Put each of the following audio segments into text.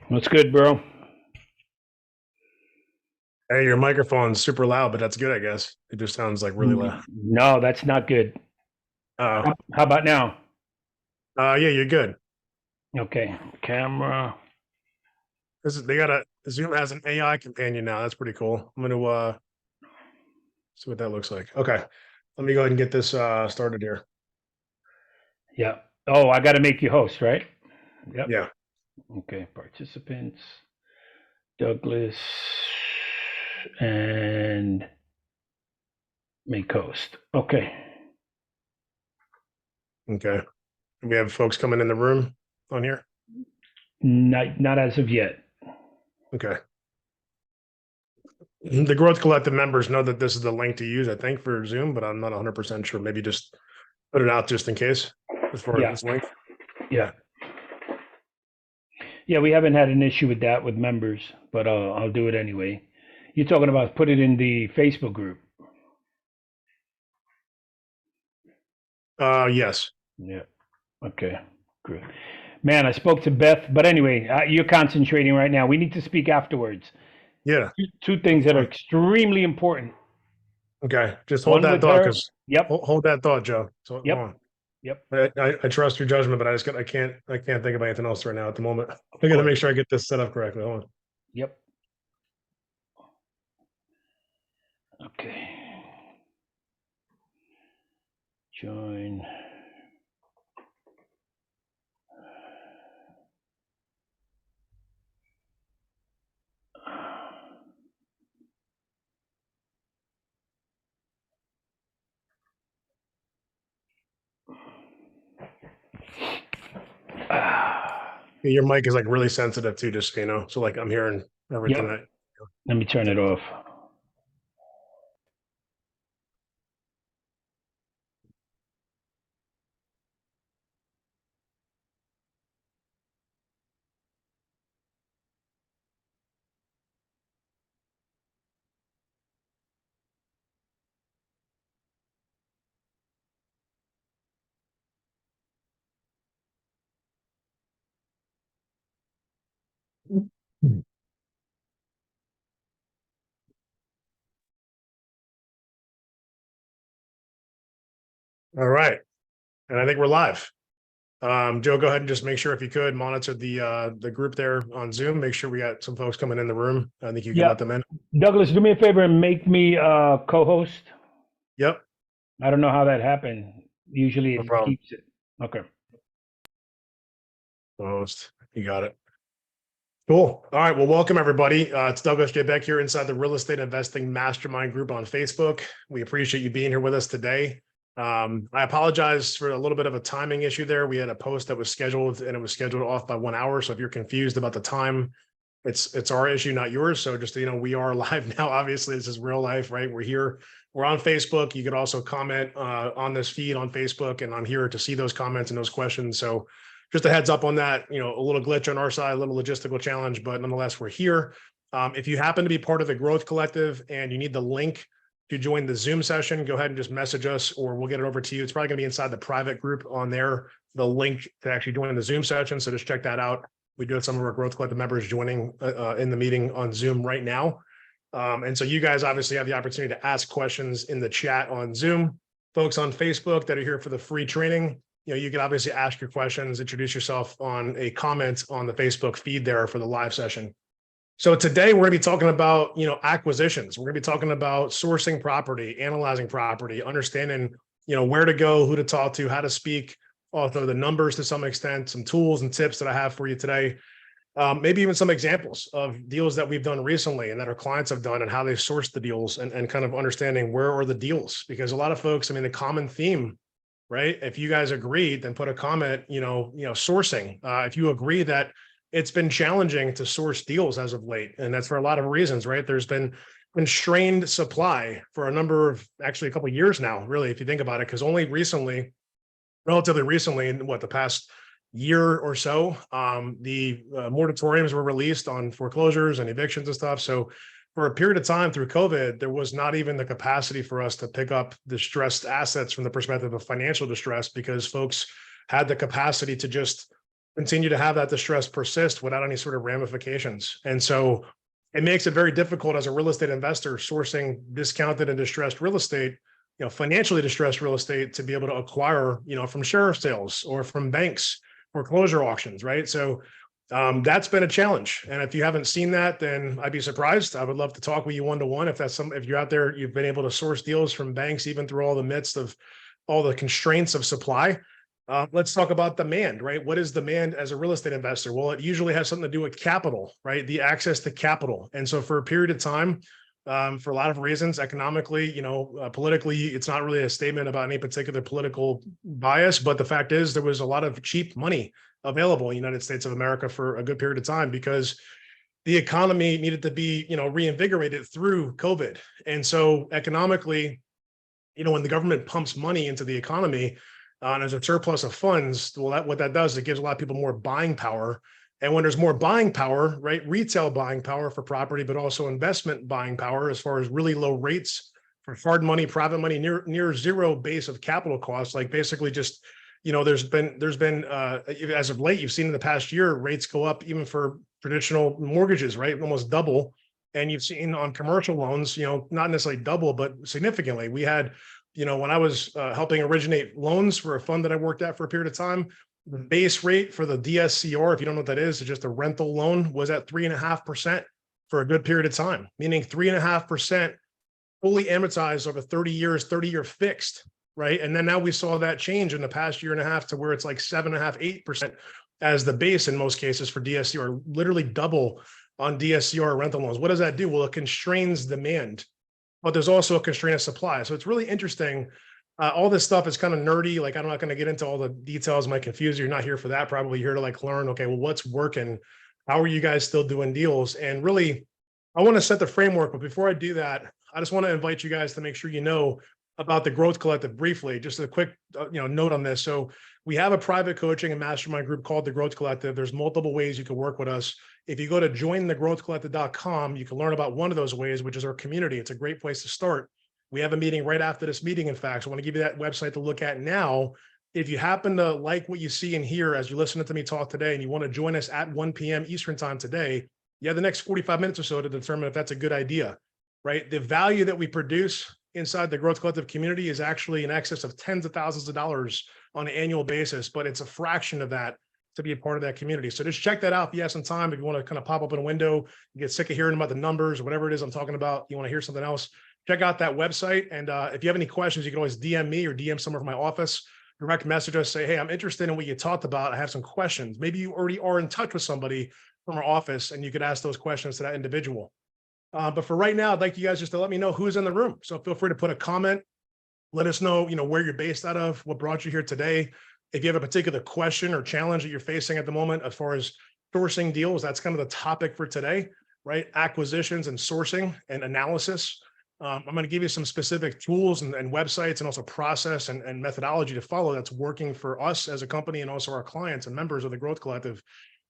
What's good, bro? Hey, your microphone's super loud, but that's good, I guess. It just sounds like really loud. No, that's not good. Uh, How about now? yeah, you're good. Okay, camera. They got Zoom has an AI companion now. That's pretty cool. I'm gonna see what that looks like. Okay, let me go ahead and get this started here. Yeah. Oh, I got to make you host, right? Yep. Yeah. Okay, participants. Douglas and make host. Okay. Okay. We have folks coming in the room on here. Not as of yet. Okay. The Growth Collective members know that this is the link to use, I think, for Zoom, but I'm not 100% sure. Maybe just put it out just in case as far as Yeah. this link. Yeah. Yeah, we haven't had an issue with that with members, but I'll do it anyway. You're talking about put it in the Facebook group. Yes. Yeah. Okay. Good. Man, I spoke to Beth, but anyway, you're concentrating right now. We need to speak afterwards. Yeah. Two things that are extremely important. Okay. Just hold One that with thought, her. because Yep. hold that thought, Joe. So hold Yep. on. Yep. I trust your judgment, but I can't think of anything else right now at the moment. I Of got to course. make sure I get this set up correctly. Hold on. Yep. Okay. Join. Your mic is like really sensitive too, just so you know. So like I'm hearing everything. Yep. Let me turn it off. All right, and I think we're live. Joe, go ahead and just make sure, if you could, monitor the group there on Zoom. Make sure we got some folks coming in the room. I think you can let them in. Douglas, do me a favor and make me co-host. Yep, I don't know how that happened. Usually no it problem. keeps it. Okay. Host, you got it. Cool. All right. Well, welcome everybody. It's Douglas J. Beck here inside the Real Estate Investing Mastermind group on Facebook. We appreciate you being here with us today. I apologize for a little bit of a timing issue there. We had a post that was scheduled and it was scheduled off by 1 hour. So if you're confused about the time, it's our issue, not yours. So just, we are live now. Obviously, this is real life, right? We're here. We're on Facebook. You could also comment on this feed on Facebook, and I'm here to see those comments and those questions. So just a heads up on that, a little glitch on our side, a little logistical challenge, but nonetheless, we're here. If you happen to be part of the Growth Collective and you need the link to join the Zoom session, go ahead and just message us or we'll get it over to you. It's probably going to be inside the private group on there, the link to actually join the Zoom session. So just check that out. We do have some of our Growth Collective members joining in the meeting on Zoom right now. And so you guys obviously have the opportunity to ask questions in the chat on Zoom. Folks on Facebook that are here for the free training, you can obviously ask your questions, introduce yourself on a comment on the Facebook feed there for the live session. So today we're going to be talking about, acquisitions. We're going to be talking about sourcing property, analyzing property, understanding, where to go, who to talk to, how to speak, also the numbers to some extent, some tools and tips that I have for you today. Maybe even some examples of deals that we've done recently and that our clients have done and how they've sourced the deals, and kind of understanding where are the deals, because a lot of folks, the common theme, right? If you guys agreed, then put a comment, sourcing. If you agree that it's been challenging to source deals as of late, and that's for a lot of reasons, right? There's been constrained supply for a number of, actually a couple of years now, really, if you think about it, because only recently, relatively recently, in the past year or so, the moratoriums were released on foreclosures and evictions and stuff. So for a period of time through COVID, there was not even the capacity for us to pick up distressed assets from the perspective of financial distress, because folks had the capacity to just continue to have that distress persist without any sort of ramifications. And so it makes it very difficult as a real estate investor sourcing discounted and distressed real estate, financially distressed real estate, to be able to acquire, from sheriff sales or from banks, foreclosure auctions, right? So that's been a challenge. And if you haven't seen that, then I'd be surprised. I would love to talk with you one-to-one. If you're out there, you've been able to source deals from banks, even through all the midst of all the constraints of supply. Let's talk about demand, right? What is demand as a real estate investor? Well, it usually has something to do with capital, right? The access to capital. And so for a period of time, for a lot of reasons, economically, politically, it's not really a statement about any particular political bias, but the fact is there was a lot of cheap money available in the United States of America for a good period of time, because the economy needed to be, reinvigorated through COVID. And so economically, when the government pumps money into the economy, and there's a surplus of funds, well, what that does, it gives a lot of people more buying power. And when there's more buying power, right, retail buying power for property, but also investment buying power, as far as really low rates for hard money, private money, near zero base of capital costs, like basically just, there's been as of late, you've seen in the past year, rates go up even for traditional mortgages, right, almost double. And you've seen on commercial loans, not necessarily double, but significantly. We had, when I was helping originate loans for a fund that I worked at for a period of time, the base rate for the DSCR, if you don't know what that is, it's just a rental loan, was at 3.5% for a good period of time, meaning 3.5% fully amortized over 30 years, 30-year fixed, right? And then now we saw that change in the past year and a half to where it's like 7.5%, 8% as the base in most cases for DSCR, literally double on DSCR rental loans. What does that do? Well, it constrains demand, but there's also a constraint of supply. So it's really interesting. All this stuff is kind of nerdy. Like, I'm not going to get into all the details, might confuse you. You're not here for that. Probably here to learn, okay, well, what's working? How are you guys still doing deals? And really, I want to set the framework. But before I do that, I just want to invite you guys to make sure you know about the Growth Collective briefly. Just a quick note on this. So we have a private coaching and mastermind group called the Growth Collective. There's multiple ways you can work with us. If you go to jointhegrowthcollective.com, you can learn about one of those ways, which is our community. It's a great place to start. We have a meeting right after this meeting, in fact. So I want to give you that website to look at now. If you happen to like what you see and hear as you're listening to me talk today, and you want to join us at 1 p.m. Eastern time today, you have the next 45 minutes or so to determine if that's a good idea, right? The value that we produce inside the Growth Collective community is actually in excess of tens of thousands of dollars on an annual basis, but it's a fraction of that to be a part of that community. So just check that out if you have some time. If you want to kind of pop up in a window, you get sick of hearing about the numbers or whatever it is I'm talking about, you want to hear something else, check out that website. And if you have any questions, you can always DM me or DM someone from my office, direct message us, say, hey, I'm interested in what you talked about. I have some questions. Maybe you already are in touch with somebody from our office and you could ask those questions to that individual. But for right now, I'd like you guys just to let me know who's in the room. So feel free to put a comment. Let us know, where you're based out of, what brought you here today. If you have a particular question or challenge that you're facing at the moment, as far as sourcing deals, that's kind of the topic for today, right? Acquisitions and sourcing and analysis. I'm going to give you some specific tools and websites and also process and methodology to follow that's working for us as a company and also our clients and members of the Growth Collective.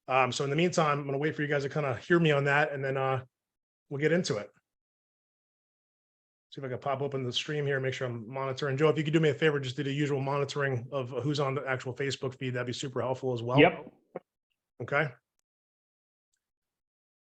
So in the meantime, I'm going to wait for you guys to kind of hear me on that, and then we'll get into it. See if I can pop open the stream here, make sure I'm monitoring. Joe, if you could do me a favor, just do the usual monitoring of who's on the actual Facebook feed. That'd be super helpful as well. Yep. Okay.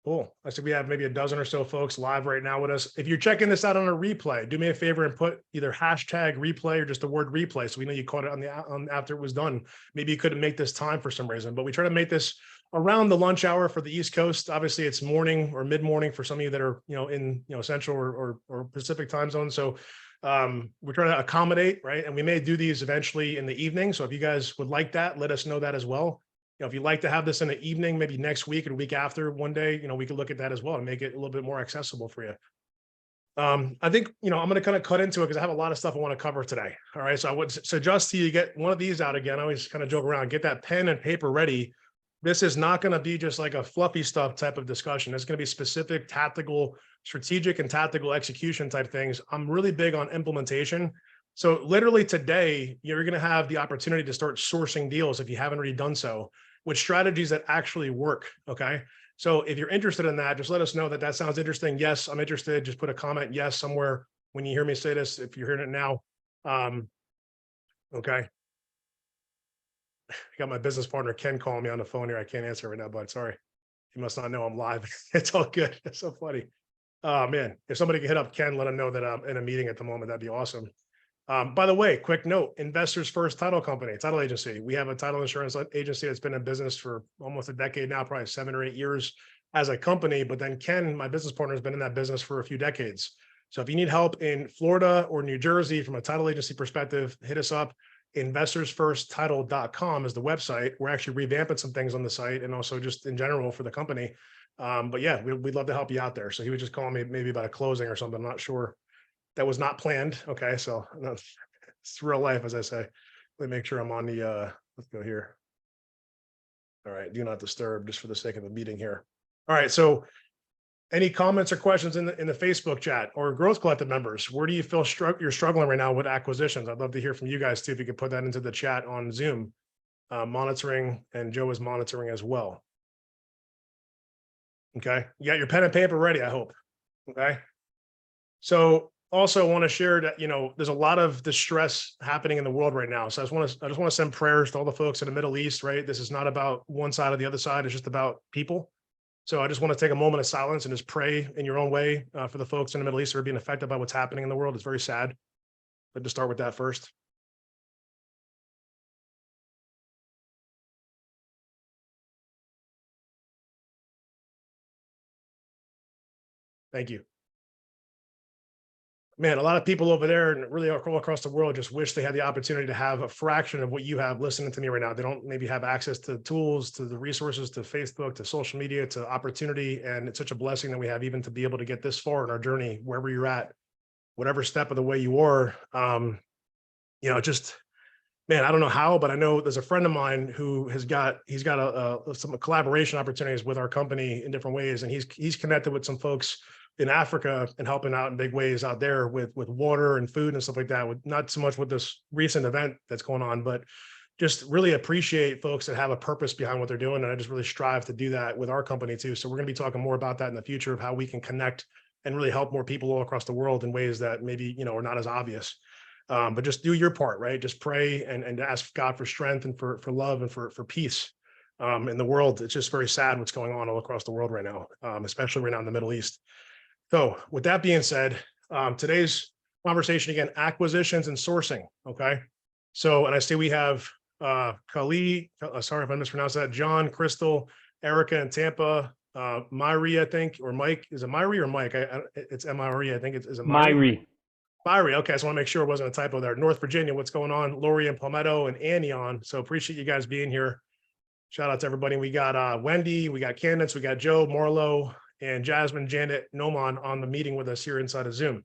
Cool. I said we have maybe a dozen or so folks live right now with us. If you're checking this out on a replay, do me a favor and put either hashtag replay or just the word replay, so we know you caught it on after it was done. Maybe you couldn't make this time for some reason, but we try to make this around the lunch hour for the East Coast. Obviously, it's morning or mid-morning for some of you that are in Central or Pacific time zone. So we're trying to accommodate, right? And we may do these eventually in the evening. So if you guys would like that, let us know that as well. If you'd like to have this in the evening, maybe next week or the week after, one day, we could look at that as well and make it a little bit more accessible for you. I think, I'm going to kind of cut into it because I have a lot of stuff I want to cover today. All right. So I would suggest to you get one of these out again. I always kind of joke around, get that pen and paper ready. This is not going to be just like a fluffy stuff type of discussion. It's going to be specific tactical strategic and tactical execution type things. I'm really big on implementation. So literally today, you're going to have the opportunity to start sourcing deals if you haven't already done so, with strategies that actually work. Okay. So if you're interested in that, just let us know that that sounds interesting. Yes, I'm interested. Just put a comment yes somewhere when you hear me say this, if you're hearing it now. Okay. I got my business partner, Ken, calling me on the phone here. I can't answer right now, but sorry. He must not know I'm live. It's all good. It's so funny. Oh man, if somebody could hit up Ken, let him know that I'm in a meeting at the moment. That'd be awesome. By the way, quick note, Investors First Title Company, title agency. We have a title insurance agency that's been in business for almost a decade now, probably 7 or 8 years as a company. But then Ken, my business partner, has been in that business for a few decades. So if you need help in Florida or New Jersey from a title agency perspective, hit us up. Investorsfirsttitle.com is the website. We're actually revamping some things on the site and also just in general for the company. But yeah, we'd love to help you out there. So he was just calling me maybe about a closing or something. I'm not sure. That was not planned. Okay. So it's real life, as I say. Let me make sure I'm on the, let's go here. All right. Do not disturb just for the sake of the meeting here. All right. So any comments or questions in the Facebook chat or Growth Collective members? Where do you feel you're struggling right now with acquisitions? I'd love to hear from you guys too. If you could put that into the chat on Zoom, monitoring, and Joe is monitoring as well. Okay. You got your pen and paper ready, I hope. Okay. So also want to share that, there's a lot of distress happening in the world right now. So I just want to send prayers to all the folks in the Middle East, right? This is not about one side or the other side. It's just about people. So I just want to take a moment of silence and just pray in your own way for the folks in the Middle East who are being affected by what's happening in the world. It's very sad. But to start with that first. Thank you. Man, a lot of people over there and really all across the world just wish they had the opportunity to have a fraction of what you have listening to me right now. They don't maybe have access to tools, to the resources, to Facebook, to social media, to opportunity. And it's such a blessing that we have even to be able to get this far in our journey, wherever you're at, whatever step of the way you are. Just, man, I don't know how, but I know there's a friend of mine who he's got some collaboration opportunities with our company in different ways. And he's connected with some folks in Africa and helping out in big ways out there with water and food and stuff like that, with not so much with this recent event that's going on, but just really appreciate folks that have a purpose behind what they're doing. And I just really strive to do that with our company too. So we're going to be talking more about that in the future of how we can connect and really help more people all across the world in ways that maybe, are not as obvious. But just do your part, right? Just pray and ask God for strength and for love and for peace in the world. It's just very sad what's going on all across the world right now, especially right now in the Middle East. So with that being said, today's conversation, again, acquisitions and sourcing. Okay. So, and I see we have Kali, sorry if I mispronounced that, John, Crystal, Erica in Tampa, Myri, I think, or Mike. Is it Myri or Mike? It's M-I-R-E, I think. Is it Myri? Myri. Okay. I just want to make sure it wasn't a typo there. North Virginia, what's going on? Lori and Palmetto and Annie on. So appreciate you guys being here. Shout out to everybody. We got Wendy, we got Candace, we got Joe, Marlo, and Jasmine, Janet, Noman on the meeting with us here inside of Zoom.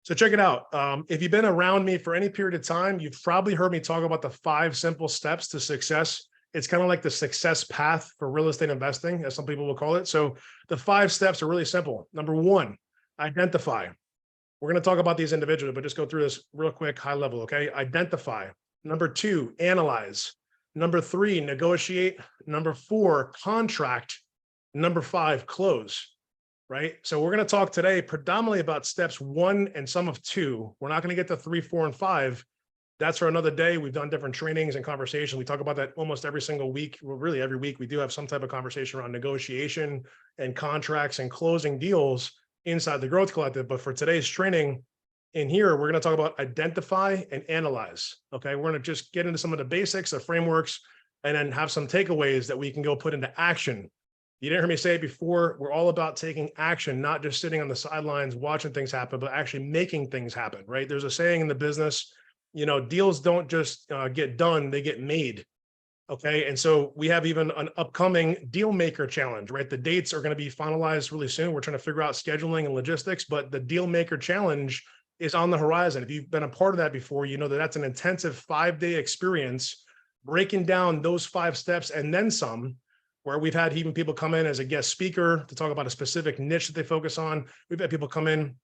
So check it out. If you've been around me for any period of time, you've probably heard me talk about the 5 simple steps to success. It's kind of like the success path for real estate investing, as some people will call it. So the 5 steps are really simple. Number 1, identify. We're going to talk about these individually, but just go through this real quick, high level. Okay. Identify. Number 2, analyze. Number 3, negotiate. Number 4, contract. Number 5, close, right? So we're going to talk today predominantly about steps 1 and some of 2. We're not going to get to 3, 4, and 5. That's for another day. We've done different trainings and conversations. We talk about that almost every single week. Well, really every week we do have some type of conversation around negotiation and contracts and closing deals inside the Growth Collective. But for today's training in here, we're going to talk about identify and analyze. Okay. We're going to just get into some of the basics, the frameworks, and then have some takeaways that we can go put into action. You didn't hear me say it before. We're all about taking action, not just sitting on the sidelines, watching things happen, but actually making things happen, right? There's a saying in the business, deals don't just get done, they get made. Okay. And so we have even an upcoming deal maker challenge, right? The dates are going to be finalized really soon. We're trying to figure out scheduling and logistics, but the deal maker challenge is on the horizon. If you've been a part of that before, you know that that's an intensive 5-day experience, breaking down those 5 steps and then some where we've had even people come in as a guest speaker to talk about a specific niche that they focus on. We've had people come in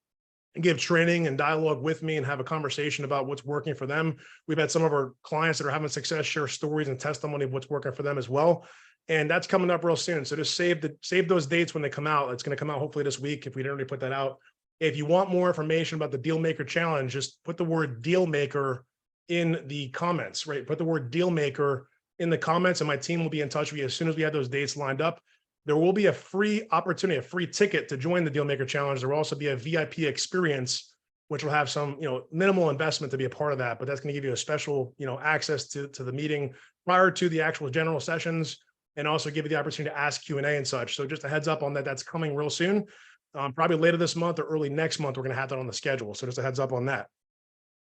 and give training and dialogue with me and have a conversation about what's working for them. We've had some of our clients that are having success share stories and testimony of what's working for them as well. And that's coming up real soon. So just save those dates when they come out. It's going to come out hopefully this week if we didn't already put that out. If you want more information about the Deal Maker Challenge, just put the word Deal Maker in the comments, right? Put the word Deal Maker in the comments and my team will be in touch with you as soon as we have those dates lined up. There will be a free opportunity, a free ticket to join the Deal Maker Challenge. There will also be a VIP experience, which will have some, minimal investment to be a part of that, but that's going to give you a special, access to the meeting prior to the actual general sessions and also give you the opportunity to ask Q&A and such. So just a heads up on that, that's coming real soon. Probably later this month or early next month, we're going to have that on the schedule. So just a heads up on that.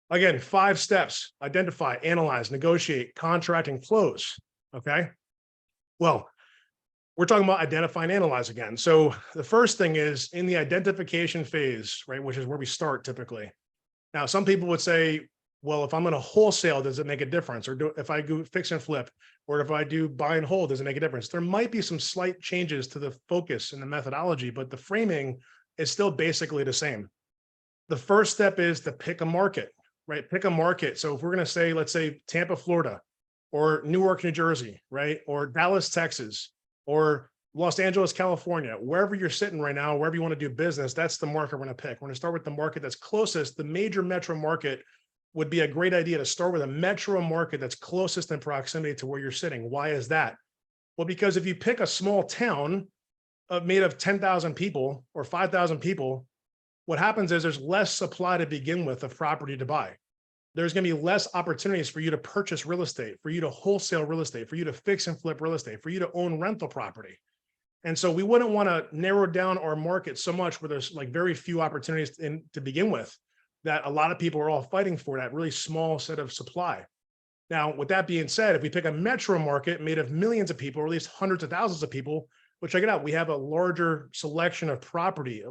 Again, 5 steps: identify, analyze, negotiate, contract, and close. Okay. Well, we're talking about identify and analyze again. So the first thing is in the identification phase, right, which is where we start typically. Now, some people would say, well, if I'm going to wholesale, does it make a difference? Or if I do fix and flip, or if I do buy and hold, does it make a difference? There might be some slight changes to the focus and the methodology, but the framing is still basically the same. The first step is to pick a market, right? Pick a market. So if we're going to say, let's say Tampa, Florida, or Newark, New Jersey, right? Or Dallas, Texas, or Los Angeles, California, wherever you're sitting right now, wherever you want to do business, that's the market we're going to pick. We're going to start with the market that's closest. The major metro market would be a great idea to start with a metro market that's closest in proximity to where you're sitting. Why is that? Well, because if you pick a small town made of 10,000 people or 5,000 people, what happens is there's less supply to begin with of property to buy. There's going to be less opportunities for you to purchase real estate, for you to wholesale real estate, for you to fix and flip real estate, for you to own rental property. And so we wouldn't want to narrow down our market so much where there's like very few opportunities to begin with, that a lot of people are all fighting for that really small set of supply. Now, with that being said, if we pick a metro market made of millions of people, or at least hundreds of thousands of people, well, check it out. We have a larger selection of property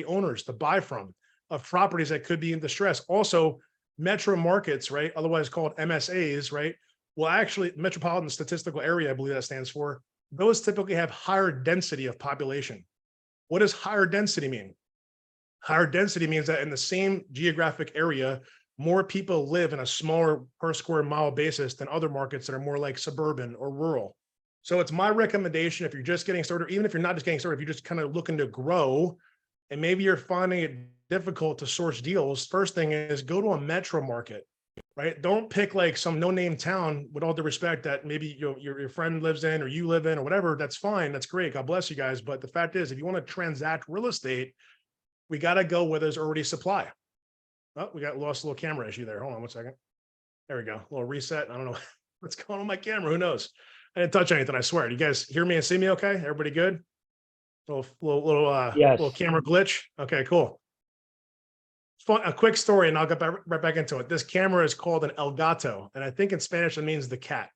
owners to buy from, of properties that could be in distress. Also, metro markets, right, otherwise called MSAs, right, well, actually, metropolitan statistical area, I believe that stands for, those typically have higher density of population. What does higher density mean? Higher density means that in the same geographic area, more people live in a smaller per square mile basis than other markets that are more like suburban or rural. So it's my recommendation, if you're just getting started, even if you're not just getting started, if you're just kind of looking to grow and maybe you're finding it difficult to source deals, first thing is go to a metro market, right? Don't pick like some no-name town, with all due respect, that maybe your friend lives in or you live in or whatever. That's fine. That's great. God bless you guys. But the fact is, if you want to transact real estate, we got to go where there's already supply. Oh, we got lost a little camera issue there. Hold on one second. There we go. A little reset. I don't know what's going on with my camera. Who knows? I didn't touch anything, I swear. Do you guys hear me and see me okay? Everybody good? Yes. Little camera glitch. Okay, cool. Fun, a quick story, and I'll get right back into it. This camera is called an El Gato, and I think in Spanish it means the cat.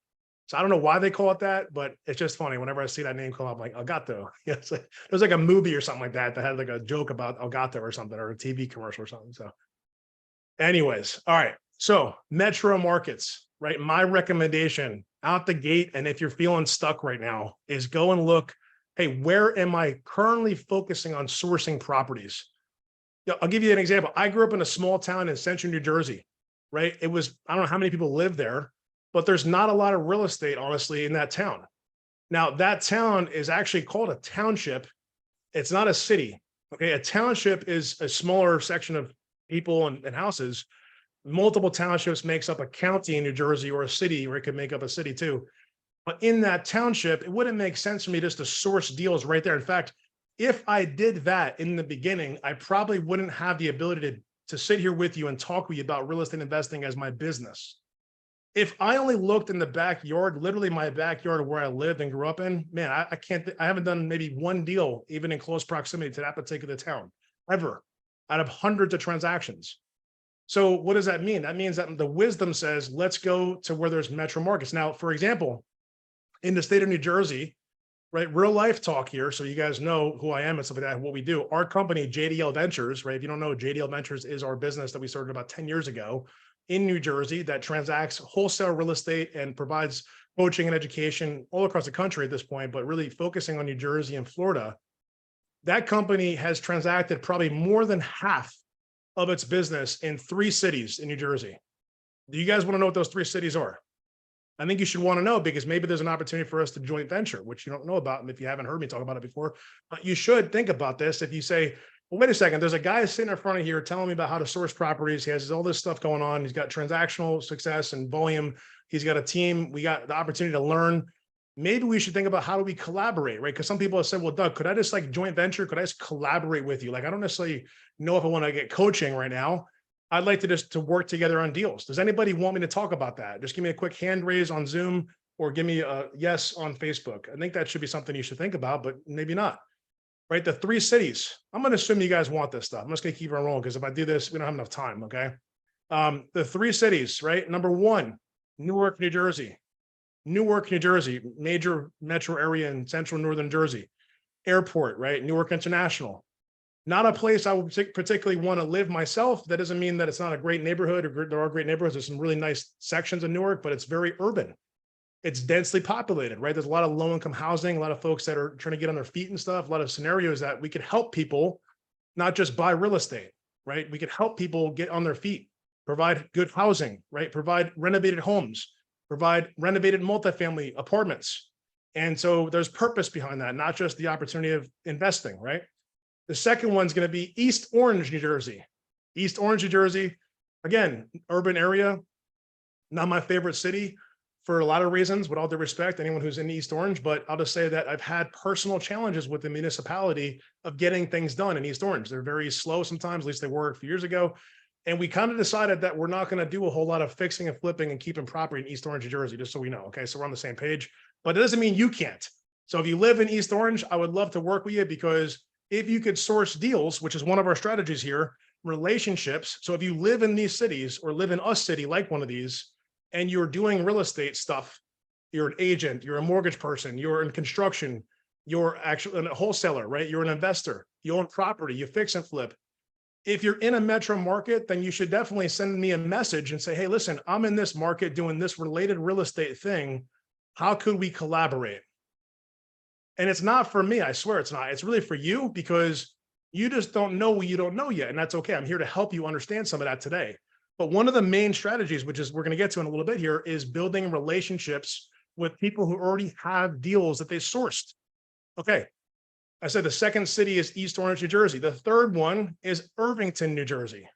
So I don't know why they call it that, but it's just funny. Whenever I see that name come up, I'm like El Gato. Yes, there's like a movie or something like that that had like a joke about El Gato or something, or a TV commercial or something. So, anyways, all right. So metro markets, right? My recommendation out the gate, and if you're feeling stuck right now, is go and look. Hey, where am I currently focusing on sourcing properties? I'll give you an example. I grew up in a small town in central New Jersey, right? It was, I don't know how many people live there, but there's not a lot of real estate, honestly, in that town. Now, that town is actually called a township. It's not a city. Okay. A township is a smaller section of people and houses. Multiple townships makes up a county in New Jersey, or a city, or it could make up a city too. But in that township, it wouldn't make sense for me just to source deals right there. In fact, if I did that in the beginning, I probably wouldn't have the ability to sit here with you and talk with you about real estate investing as my business. If I only looked in the backyard, literally my backyard where I lived and grew up in, man, I haven't done maybe one deal, even in close proximity to that particular town, ever, out of hundreds of transactions. So what does that mean? That means that the wisdom says, let's go to where there's metro markets. Now, for example, in the state of New Jersey, right, real life talk here, so you guys know who I am and stuff like that, what we do. Our company, JDL Ventures, right? If you don't know, JDL Ventures is our business that we started about 10 years ago in New Jersey that transacts wholesale real estate and provides coaching and education all across the country at this point, but really focusing on New Jersey and Florida. That company has transacted probably more than half of its business in 3 cities in New Jersey. Do you guys want to know what those 3 cities are? I think you should want to know, because maybe there's an opportunity for us to joint venture, which you don't know about. And if you haven't heard me talk about it before, you should think about this. If you say, well, wait a second, there's a guy sitting in front of here telling me about how to source properties. He has all this stuff going on. He's got transactional success and volume. He's got a team. We got the opportunity to learn. Maybe we should think about how do we collaborate, right? Because some people have said, well, Doug, could I just like joint venture? Could I just collaborate with you? Like, I don't necessarily know if I want to get coaching right now. I'd like to just to work together on deals. Does anybody want me to talk about that? Just give me a quick hand raise on Zoom or give me a yes on Facebook. I think that should be something you should think about, but maybe not, right? The 3 cities, I'm going to assume you guys want this stuff. I'm just going to keep it rolling because if I do this, we don't have enough time, okay? The 3 cities, right? Number 1, Newark, New Jersey. Newark, New Jersey, major metro area in central northern Jersey. Airport, right? Newark International. Not a place I would particularly want to live myself. That doesn't mean that it's not a great neighborhood, or there are great neighborhoods. There's some really nice sections of Newark, but it's very urban. It's densely populated, right? There's a lot of low-income housing, a lot of folks that are trying to get on their feet and stuff, a lot of scenarios that we could help people not just buy real estate, right? We could help people get on their feet, provide good housing, right? Provide renovated homes, provide renovated multifamily apartments. And so there's purpose behind that, not just the opportunity of investing, right? The second one's going to be East Orange, New Jersey. East Orange, New Jersey, again, urban area, not my favorite city for a lot of reasons, with all due respect, anyone who's in East Orange, but I'll just say that I've had personal challenges with the municipality of getting things done in East Orange. They're very slow sometimes, at least they were a few years ago. And we kind of decided that we're not going to do a whole lot of fixing and flipping and keeping property in East Orange, New Jersey, just so we know. Okay, so we're on the same page, but it doesn't mean you can't. So if you live in East Orange, I would love to work with you, because if you could source deals, which is one of our strategies here, relationships. So if you live in these cities or live in a city like one of these, and you're doing real estate stuff, you're an agent, you're a mortgage person, you're in construction, you're actually a wholesaler, right? You're an investor, you own property, you fix and flip. If you're in a metro market, then you should definitely send me a message and say, hey, listen, I'm in this market doing this related real estate thing. How could we collaborate? And it's not for me. I swear it's not. It's really for you, because you just don't know what you don't know yet. And that's okay. I'm here to help you understand some of that today. But one of the main strategies, which is we're going to get to in a little bit here, is building relationships with people who already have deals that they sourced. Okay. I said the second city is East Orange, New Jersey. The third one is Irvington, New Jersey.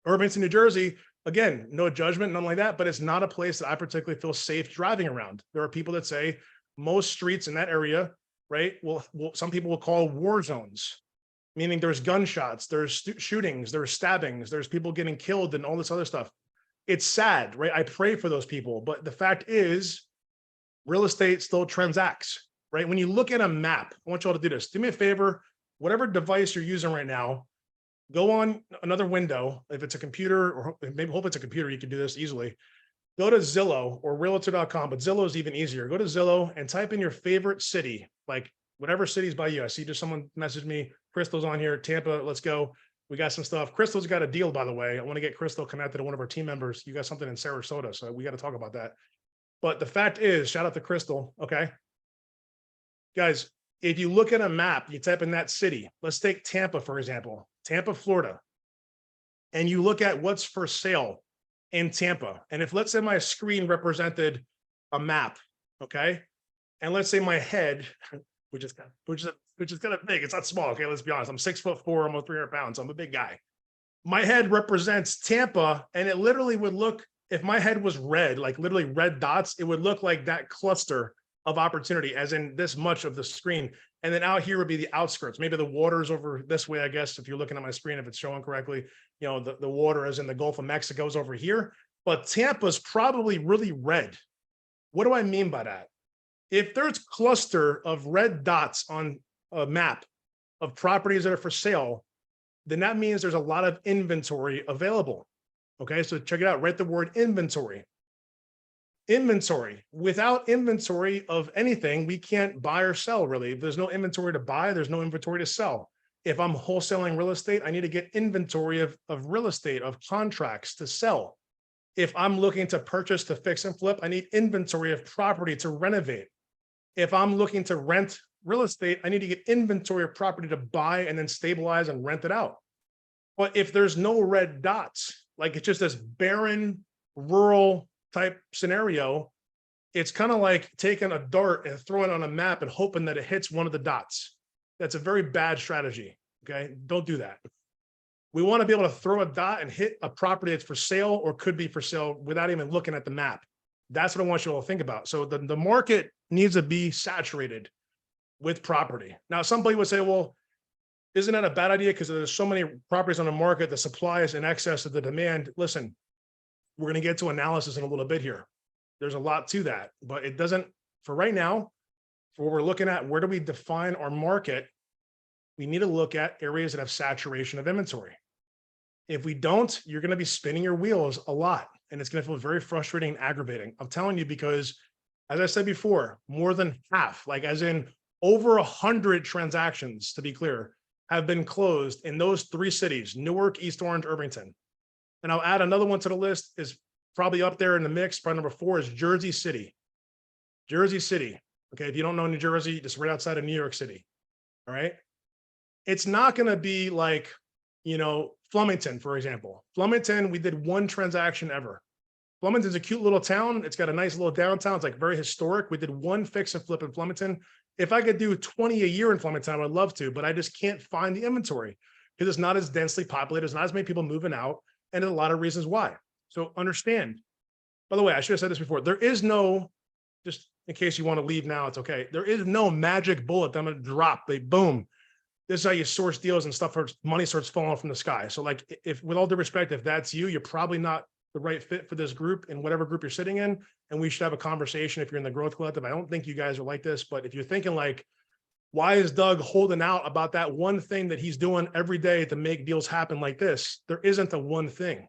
Irvington, New Jersey, again, no judgment, nothing like that, but it's not a place that I particularly feel safe driving around. There are people that say most streets in that area, right? Well, some people will call war zones, meaning there's gunshots, there's shootings, there's stabbings, there's people getting killed and all this other stuff. It's sad, right? I pray for those people, but the fact is real estate still transacts, right? When you look at a map, I want you all to do this. Do me a favor, whatever device you're using right now, go on another window. If it's a computer, or maybe hope it's a computer, you can do this easily. Go to Zillow or realtor.com, but Zillow is even easier. Go to Zillow and type in your favorite city, like whatever city's by you. I see just someone messaged me, Crystal's on here, Tampa, let's go. We got some stuff. Crystal's got a deal, by the way. I want to get Crystal connected to one of our team members. You got something in Sarasota, so we got to talk about that. But the fact is, shout out to Crystal, okay? Guys, if you look at a map, you type in that city. Let's take Tampa, for example, Tampa, Florida. And you look at what's for sale in Tampa. And if, let's say my screen represented a map, okay? And let's say my head, which is kind of big, it's not small, okay? Let's be honest, I'm 6'4", almost 300 pounds. I'm a big guy. My head represents Tampa, and it literally would look, if my head was red, like literally red dots, it would look like that cluster of opportunity, as in this much of the screen. And then out here would be the outskirts. Maybe the water's over this way, I guess, if you're looking at my screen, if it's showing correctly, you know, the water as in the Gulf of Mexico is over here, but Tampa's probably really red. What do I mean by that? If there's a cluster of red dots on a map of properties that are for sale, then that means there's a lot of inventory available. Okay, so check it out, write the word inventory. Inventory. Without inventory of anything, we can't buy or sell, really. If there's no inventory to buy, there's no inventory to sell. If I'm wholesaling real estate, I need to get inventory of real estate, of contracts to sell. If I'm looking to purchase to fix and flip, I need inventory of property to renovate. If I'm looking to rent real estate, I need to get inventory of property to buy and then stabilize and rent it out. But if there's no red dots, like it's just this barren rural type scenario, it's kind of like taking a dart and throwing it on a map and hoping that it hits one of the dots. That's a very bad strategy. Okay. Don't do that. We want to be able to throw a dot and hit a property that's for sale or could be for sale without even looking at the map. That's what I want you all to think about. So the market needs to be saturated with property. Now, somebody would say, well, isn't that a bad idea? Because there's so many properties on the market, the supply is in excess of the demand. Listen, we're going to get to analysis in a little bit here. There's a lot to that, but it doesn't, for right now, for what we're looking at, where do we define our market? We need to look at areas that have saturation of inventory. If we don't, you're going to be spinning your wheels a lot, and it's going to feel very frustrating and aggravating. I'm telling you, because as I said before, more than half, like as in over 100 transactions, to be clear, have been closed in those 3 cities, Newark, East Orange, Irvington. And I'll add another one to the list, is probably up there in the mix. Probably number 4 is Jersey City. Jersey City. Okay. If you don't know New Jersey, just right outside of New York City. All right. It's not going to be like, Flemington, for example. Flemington, we did 1 transaction ever. Flemington's a cute little town. It's got a nice little downtown. It's like very historic. We did 1 fix and flip in Flemington. If I could do 20 a year in Flemington, I'd love to, but I just can't find the inventory because it's not as densely populated. There's not as many people moving out, and there's a lot of reasons why. So understand. By the way, I should have said this before. There is no, just in case you want to leave now, it's okay. There is no magic bullet that I'm going to drop. Boom. This is how you source deals and stuff. Money starts falling from the sky. So like, if with all due respect, if that's you, you're probably not the right fit for this group in whatever group you're sitting in. And we should have a conversation if you're in the growth collective. I don't think you guys are like this, but if you're thinking like, why is Doug holding out about that one thing that he's doing every day to make deals happen like this? There isn't a one thing.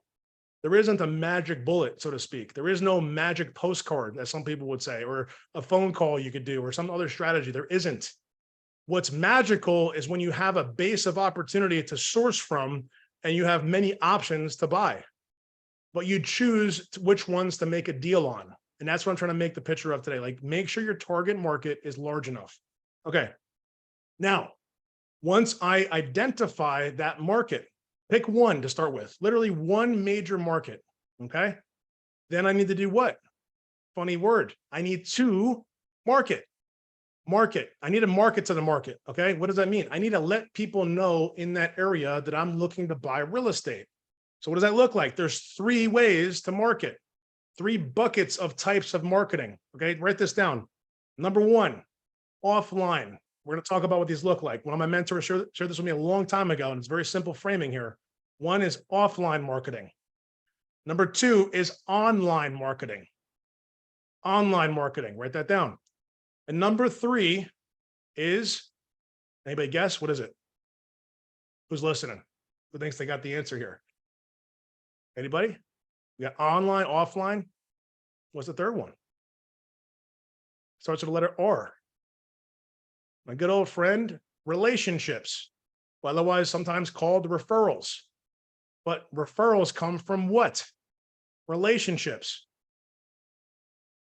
There isn't a magic bullet, so to speak. There is no magic postcard, as some people would say, or a phone call you could do, or some other strategy. There isn't. What's magical is when you have a base of opportunity to source from and you have many options to buy, but you choose which ones to make a deal on. And that's what I'm trying to make the picture of today. Like, make sure your target market is large enough. Okay. Now, once I identify that market, pick one to start with, literally one major market. Okay. Then I need to do what? Funny word. I need to market. I need to market to the market. Okay. What does that mean? I need to let people know in that area that I'm looking to buy real estate. So what does that look like? There's 3 ways to market, 3 buckets of types of marketing. Okay. Write this down. Number 1, offline. We're going to talk about what these look like. One of my mentors shared this with me a long time ago, and it's very simple framing here. 1 is offline marketing. Number 2 is online marketing. Online marketing. Write that down. And number 3 is, anybody guess? What is it? Who's listening? Who thinks they got the answer here? Anybody? We got online, offline. What's the third one? Starts with the letter R. My good old friend, relationships, otherwise sometimes called referrals. But referrals come from what? Relationships.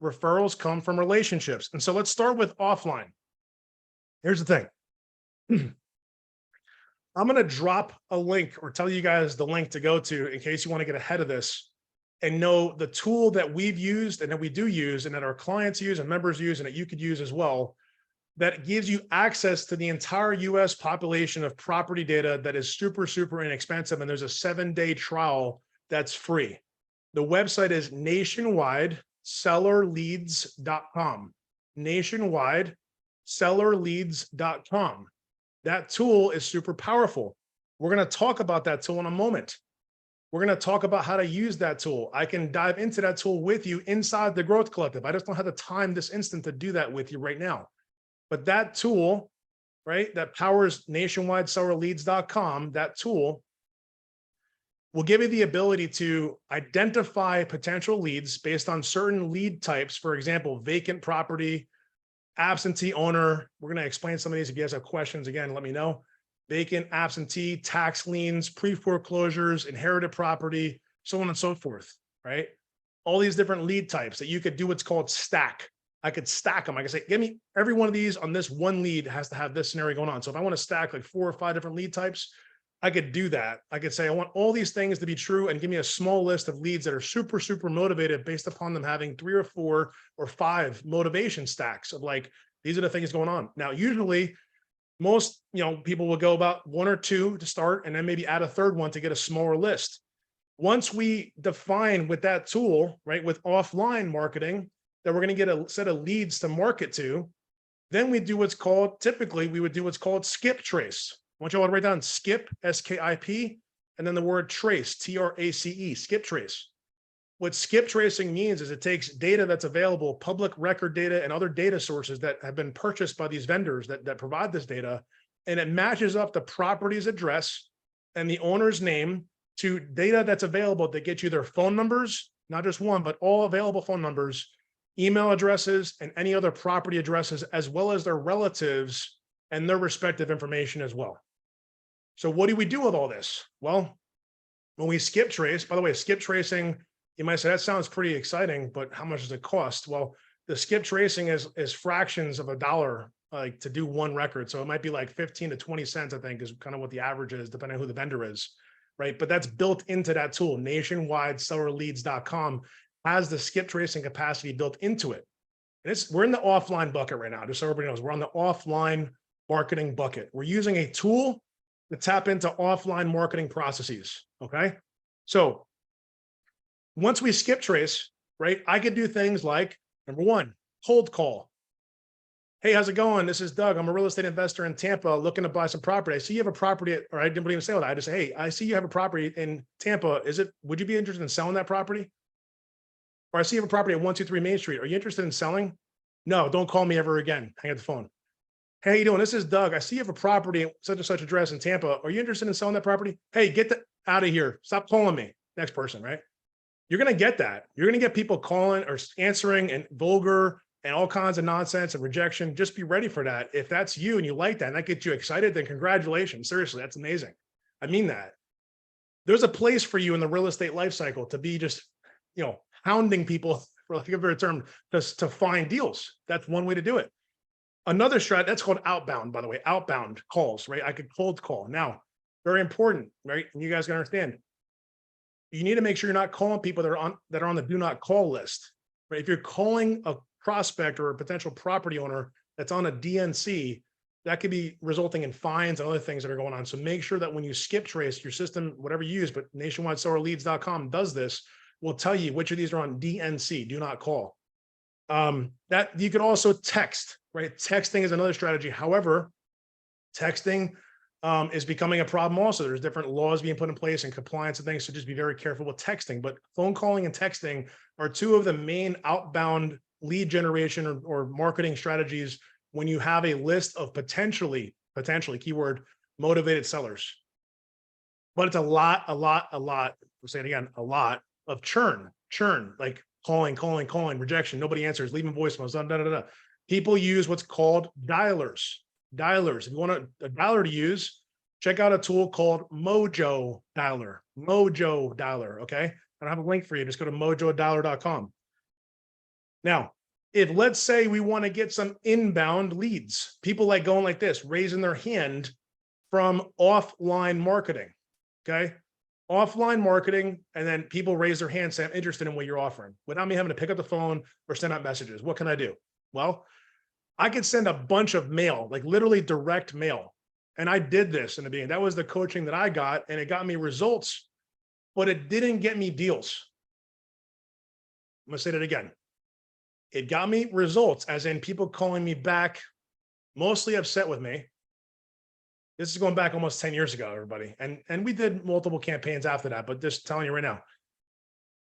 Referrals come from relationships. And so let's start with offline. Here's the thing. I'm going to drop a link or tell you guys the link to go to in case you want to get ahead of this and know the tool that we've used and that we do use and that our clients use and members use and that you could use as well, that gives you access to the entire US population of property data that is super, super inexpensive. And there's a 7-day trial that's free. The website is nationwidesellerleads.com. Nationwidesellerleads.com. That tool is super powerful. We're going to talk about that tool in a moment. We're going to talk about how to use that tool. I can dive into that tool with you inside the Growth Collective. I just don't have the time this instant to do that with you right now. But that tool, right, that powers nationwidesellerleads.com, that tool will give you the ability to identify potential leads based on certain lead types. For example, vacant property, absentee owner. We're going to explain some of these. If you guys have questions, again, let me know. Vacant, absentee, tax liens, pre-foreclosures, inherited property, so on and so forth, right? all these different lead types that you could do what's called stack. I could stack them. I could say, give me every one of these on this one lead has to have this scenario going on. So if I want to stack like 4 or 5 different lead types, I could do that. I could say, I want all these things to be true and give me a small list of leads that are super, super motivated based upon them having 3 or 4 or 5 motivation stacks of like, these are the things going on. Now, usually most, people will go about 1 or 2 to start and then maybe add a third one to get a smaller list. Once we define with that tool, right, with offline marketing, that we're going to get a set of leads to market to, then we do what's called, typically we would do what's called skip trace. I want you all to write down skip, S-K-I-P, and then the word trace, T-R-A-C-E, skip trace. What skip tracing means is it takes data that's available, public record data and other data sources that have been purchased by these vendors that provide this data, and it matches up the property's address and the owner's name to data that's available to get you their phone numbers, not just one, but all available phone numbers, email addresses, and any other property addresses, as well as their relatives and their respective information as well. So what do we do with all this? Well, when we skip trace, by the way, skip tracing, you might say that sounds pretty exciting, but how much does it cost? Well, the skip tracing is fractions of a dollar, like to do one record. So it might be like 15 to 20 cents, I think, is kind of what the average is, depending on who the vendor is, right? But that's built into that tool. Nationwide sellerleads.com has the skip tracing capacity built into it. And we're in the offline bucket right now, just so everybody knows, we're on the offline marketing bucket. We're using a tool to tap into offline marketing processes, okay? So once we skip trace, right, I could do things like, number 1, cold call. Hey, how's it going? This is Doug. I'm a real estate investor in Tampa looking to buy some property. I see you have a property, or I didn't even say that. I just say, hey, I see you have a property in Tampa. Would you be interested in selling that property? Or I see you have a property at 123 Main Street. Are you interested in selling? No, don't call me ever again. Hang up the phone. Hey, how you doing? This is Doug. I see you have a property at such and such address in Tampa. Are you interested in selling that property? Hey, get out of here. Stop calling me. Next person, right? You're going to get that. You're going to get people calling or answering and vulgar and all kinds of nonsense and rejection. Just be ready for that. If that's you and you like that and that gets you excited, then congratulations. Seriously, that's amazing. I mean that. There's a place for you in the real estate life cycle to be just, hounding people, for lack of a better term, just to find deals. That's one way to do it. Another strat, that's called outbound, by the way, outbound calls, right? I could cold call. Now, very important, right? And you guys can understand. You need to make sure you're not calling people that are on the do not call list, right? If you're calling a prospect or a potential property owner that's on a DNC, that could be resulting in fines and other things that are going on. So make sure that when you skip trace your system, whatever you use, but nationwidesellerleads.com does this, will tell you which of these are on DNC, do not call. That you could also text, right? Texting is another strategy. However, texting is becoming a problem also. There's different laws being put in place and compliance and things, so just be very careful with texting. But phone calling and texting are 2 of the main outbound lead generation or marketing strategies when you have a list of potentially, keyword, motivated sellers. But it's a lot, we'll say it again, a lot of churn, like calling, rejection, nobody answers, leaving voicemails, People use what's called dialers. If you want a dialer to use, check out a tool called Mojo Dialer. Okay? I don't have a link for you. Just go to mojodialer.com. Now, if let's say we want to get some inbound leads, people like going like this, raising their hand from offline marketing, okay? Offline marketing, and then people raise their hand, say, I'm interested in what you're offering, without me having to pick up the phone or send out messages. What can I do? Well, I could send a bunch of mail, like literally direct mail. And I did this in the beginning. That was the coaching that I got, and it got me results, but it didn't get me deals. I'm going to say that again. It got me results, as in people calling me back, mostly upset with me. This is going back almost 10 years ago, everybody. And we did multiple campaigns after that, but just telling you right now.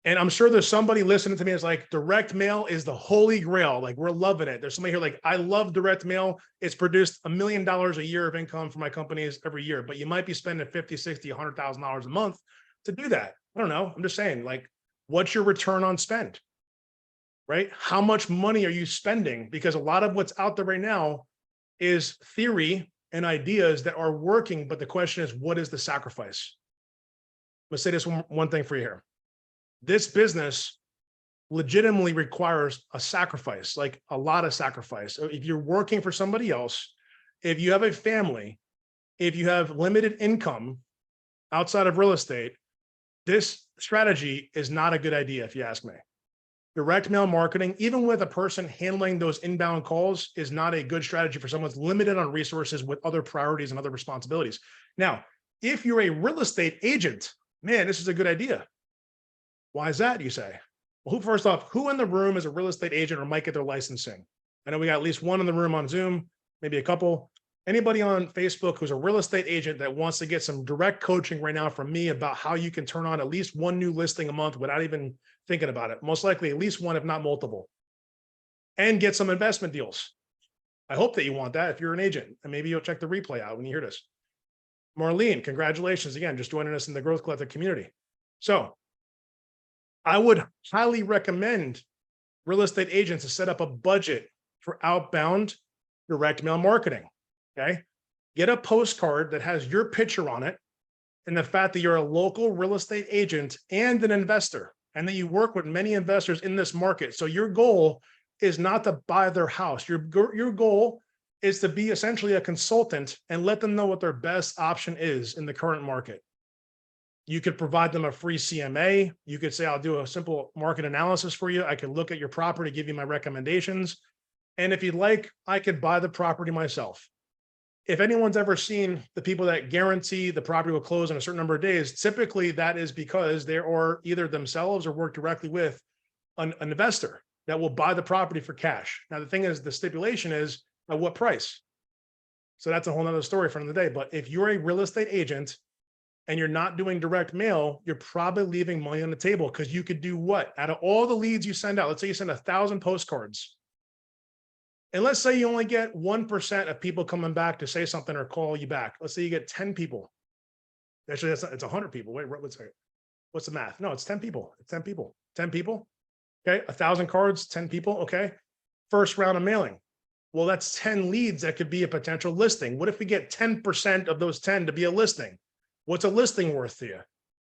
And I'm sure there's somebody listening to me that's like, direct mail is the holy grail. Like, we're loving it. There's somebody here like, I love direct mail. It's produced $1 million a year of income for my companies every year, but you might be spending $50, $60, $100,000 a month to do that. I don't know. I'm just saying, like, what's your return on spend, right? How much money are you spending? Because a lot of what's out there right now is theory and ideas that are working. But the question is, what is the sacrifice? Let's say this one thing for you here. This business legitimately requires a sacrifice, like a lot of sacrifice. So if you're working for somebody else, if you have a family, if you have limited income outside of real estate, this strategy is not a good idea, if you ask me. Direct mail marketing, even with a person handling those inbound calls, is not a good strategy for someone who's limited on resources with other priorities and other responsibilities. Now, if you're a real estate agent, man, this is a good idea. Why is that, you say? Well, first off, who in the room is a real estate agent or might get their licensing? I know we got at least one in the room on Zoom, maybe a couple. Anybody on Facebook who's a real estate agent that wants to get some direct coaching right now from me about how you can turn on at least one new listing a month without even thinking about it, most likely at least one, if not multiple, and get some investment deals. I hope that you want that if you're an agent, and maybe you'll check the replay out when you hear this. Marlene, congratulations again, just joining us in the Growth Collective community. So I would highly recommend real estate agents to set up a budget for outbound direct mail marketing. Okay. Get a postcard that has your picture on it and the fact that you're a local real estate agent and an investor, and that you work with many investors in this market. So your goal is not to buy their house. Your goal is to be essentially a consultant and let them know what their best option is in the current market. You could provide them a free CMA. You could say, I'll do a simple market analysis for you. I could look at your property, give you my recommendations. And if you'd like, I could buy the property myself. If anyone's ever seen the people that guarantee the property will close in a certain number of days, typically that is because they are either themselves or work directly with an investor that will buy the property for cash. Now, the thing is, the stipulation is at what price? So that's a whole nother story for another day. But if you're a real estate agent and you're not doing direct mail, you're probably leaving money on the table, because you could do what? Out of all the leads you send out, let's say you send 1,000 postcards. And let's say you only get 1% of people coming back to say something or call you back. Let's say you get 10 people. Actually, it's 100 people. Wait, what's the math? No, it's 10 people. It's 10 people. 10 people. Okay. 1,000 cards, 10 people. Okay. First round of mailing. Well, that's 10 leads that could be a potential listing. What if we get 10% of those 10 to be a listing? What's a listing worth to you?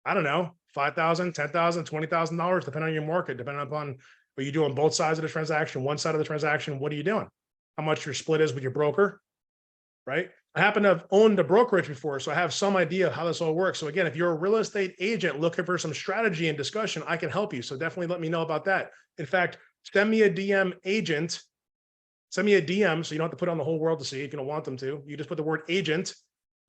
I don't know, $5,000, $10,000, $20,000, depending on your market, depending upon, are you doing both sides of the transaction, one side of the transaction? What are you doing? How much your split is with your broker, right? I happen to have owned a brokerage before, so I have some idea of how this all works. So again, if you're a real estate agent looking for some strategy and discussion, I can help you. So definitely let me know about that. In fact, send me a DM agent, send me a DM, so you don't have to put it on the whole world to see if you don't want them to. You just put the word agent,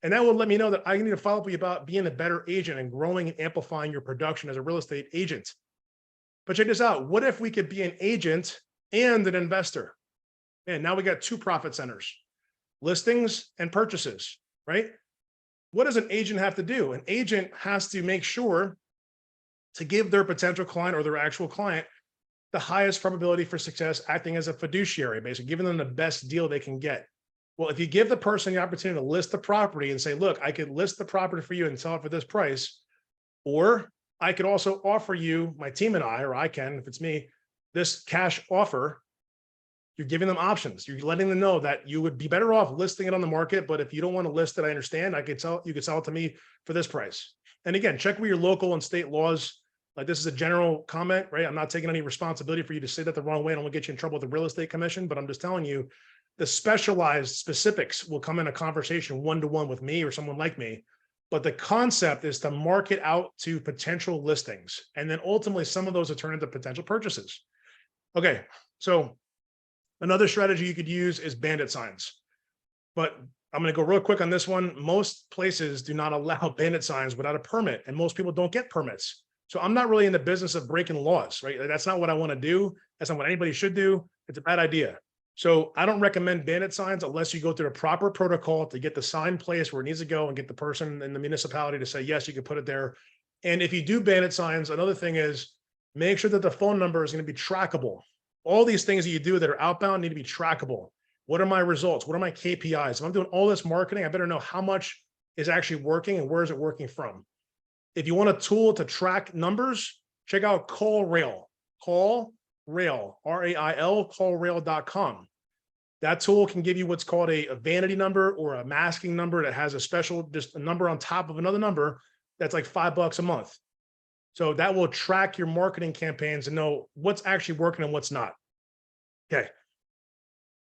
and that will let me know that I need to follow up with you about being a better agent and growing and amplifying your production as a real estate agent. But check this out. What if we could be an agent and an investor? And now we got two profit centers, listings and purchases, right? What does an agent have to do? An agent has to make sure to give their potential client or their actual client the highest probability for success, acting as a fiduciary, basically giving them the best deal they can get. Well, if you give the person the opportunity to list the property and say, look, I could list the property for you and sell it for this price, or I could also offer you, my team and I, or I can, if it's me, this cash offer. You're giving them options. You're letting them know that you would be better off listing it on the market, but if you don't want to list it, I understand. You could sell it to me for this price. And again, check with your local and state laws. Like, this is a general comment, right? I'm not taking any responsibility for you to say that the wrong way. I don't want to get you in trouble with the real estate commission, but I'm just telling you the specialized specifics will come in a conversation one-to-one with me or someone like me. But the concept is to market out to potential listings. And then ultimately some of those will turn into potential purchases. Okay. So another strategy you could use is bandit signs. But I'm going to go real quick on this one. Most places do not allow bandit signs without a permit, and most people don't get permits. So I'm not really in the business of breaking laws, right? That's not what I want to do. That's not what anybody should do. It's a bad idea. So I don't recommend bandit signs unless you go through the proper protocol to get the sign placed where it needs to go and get the person in the municipality to say, yes, you can put it there. And if you do bandit signs, another thing is make sure that the phone number is going to be trackable. All these things that you do that are outbound need to be trackable. What are my results? What are my KPIs? If I'm doing all this marketing, I better know how much is actually working and where is it working from. If you want a tool to track numbers, check out CallRail, R-A-I-L, callrail.com. That tool can give you what's called a vanity number or a masking number that has a special, just a number on top of another number that's like $5 a month. So that will track your marketing campaigns and know what's actually working and what's not. Okay.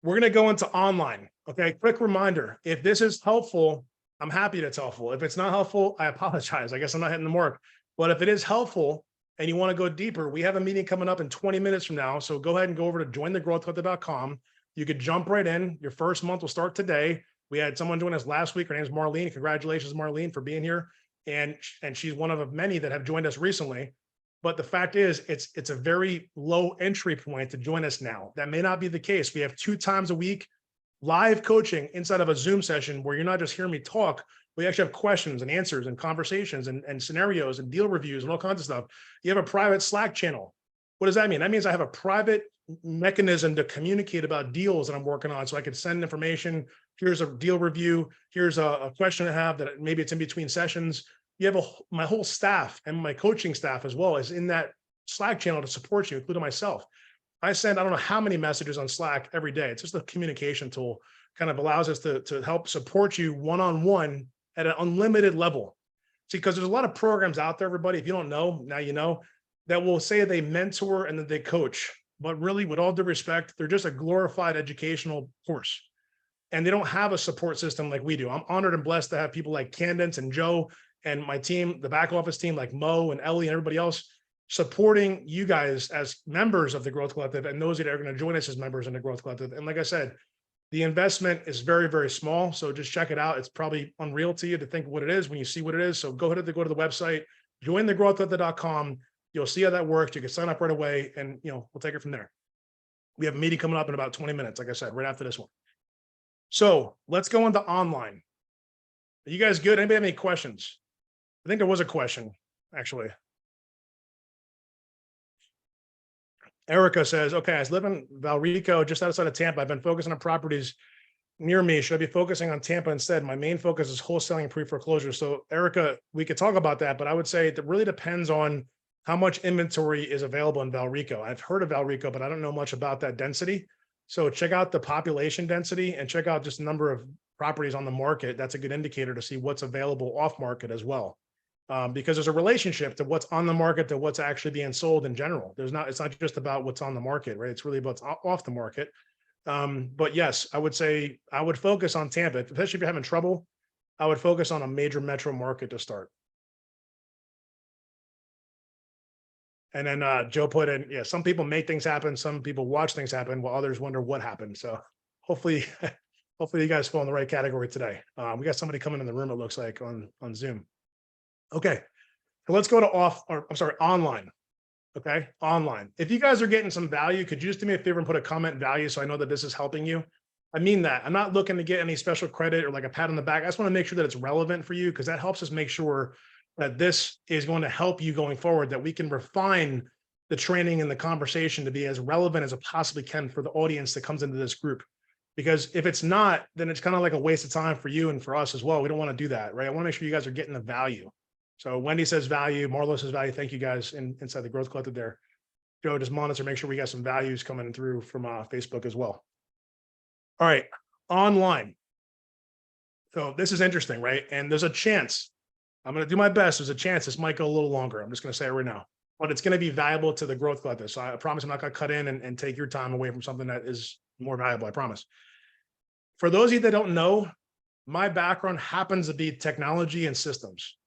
We're going to go into online. Okay. Quick reminder. If this is helpful, I'm happy that it's helpful. If it's not helpful, I apologize. I guess I'm not hitting the mark. But if it is helpful and you want to go deeper, we have a meeting coming up in 20 minutes from now. So go ahead and go over to jointhegrowthcollective.com. You could jump right in. Your first month will start today. We had someone join us last week. Her name's Marlene. Congratulations, Marlene, for being here. And she's one of many that have joined us recently. But the fact is, it's a very low entry point to join us now. That may not be the case. We have 2 times a week live coaching inside of a Zoom session where you're not just hearing me talk. We actually have questions and answers and conversations and scenarios and deal reviews and all kinds of stuff. You have a private Slack channel. What does that mean? That means I have a private mechanism to communicate about deals that I'm working on. So I can send information. Here's a deal review. Here's a question I have that maybe it's in between sessions. You have my whole staff and my coaching staff as well is in that Slack channel to support you, including myself. I send, I don't know how many messages on Slack every day. It's just a communication tool, kind of allows us to help support you one-on-one at an unlimited level. See, because there's a lot of programs out there, everybody, if you don't know, now you know, that will say they mentor and that they coach. But really, with all due respect, they're just a glorified educational course. And they don't have a support system like we do. I'm honored and blessed to have people like Candence and Joe and my team, the back office team, like Mo and Ellie and everybody else, supporting you guys as members of the Growth Collective and those that are going to join us as members in the Growth Collective. And like I said, the investment is very, very small. So just check it out. It's probably unreal to you to think what it is when you see what it is. So go ahead and go to the website, jointhegrowthcollective.com. You'll see how that works. You can sign up right away and, we'll take it from there. We have a meeting coming up in about 20 minutes, like I said, right after this one. So let's go into online. Are you guys good? Anybody have any questions? I think there was a question, actually. Erica says, okay, I live in Valrico, just outside of Tampa. I've been focusing on properties near me. Should I be focusing on Tampa instead? My main focus is wholesaling pre-foreclosure. So Erica, we could talk about that, but I would say it really depends on how much inventory is available in Valrico. I've heard of Valrico, but I don't know much about that density. So check out the population density and check out just the number of properties on the market. That's a good indicator to see what's available off market as well. Because there's a relationship to what's on the market to what's actually being sold in general. It's not just about what's on the market, right? It's really about what's off the market. But yes, I would say I would focus on Tampa, especially if you're having trouble. I would focus on a major metro market to start. And then Joe put in, yeah, some people make things happen. Some people watch things happen while others wonder what happened. So hopefully you guys fall in the right category today. We got somebody coming in the room, it looks like on Zoom. Okay, so let's go to online. Okay, online. If you guys are getting some value, could you just do me a favor and put a comment value so I know that this is helping you? I mean that. I'm not looking to get any special credit or like a pat on the back. I just want to make sure that it's relevant for you because that helps us make sure that this is going to help you going forward, that we can refine the training and the conversation to be as relevant as it possibly can for the audience that comes into this group. Because if it's not, then it's kind of like a waste of time for you and for us as well. We don't want to do that, right? I want to make sure you guys are getting the value. So Wendy says value, Marlo says value. Thank you guys inside the Growth Collective there. Joe, just monitor, make sure we got some values coming through from Facebook as well. All right, online. So this is interesting, right? And there's a chance, I'm going to do my best. There's a chance this might go a little longer. I'm just going to say it right now, but it's going to be valuable to the Growth Collective. So I promise I'm not going to cut in and take your time away from something that is more valuable. I promise. For those of you that don't know, my background happens to be technology and systems.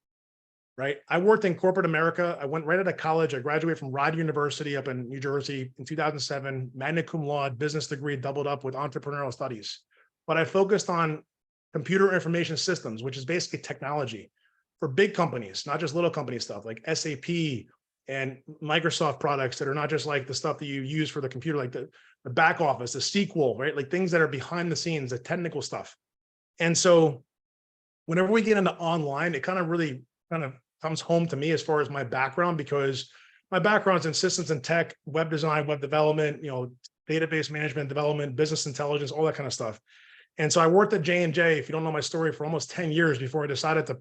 Right. I worked in corporate America. I went right out of college. I graduated from Rider University up in New Jersey in 2007, magna cum laude, business degree, doubled up with entrepreneurial studies. But I focused on computer information systems, which is basically technology for big companies, not just little company stuff like SAP and Microsoft products that are not just like the stuff that you use for the computer, like the back office, the SQL, right? Like things that are behind the scenes, the technical stuff. And so whenever we get into online, it kind of comes home to me as far as my background, because my background's in systems and tech, web design, web development, database management, development, business intelligence, all that kind of stuff. And so I worked at J&J, if you don't know my story, for almost 10 years before I decided to,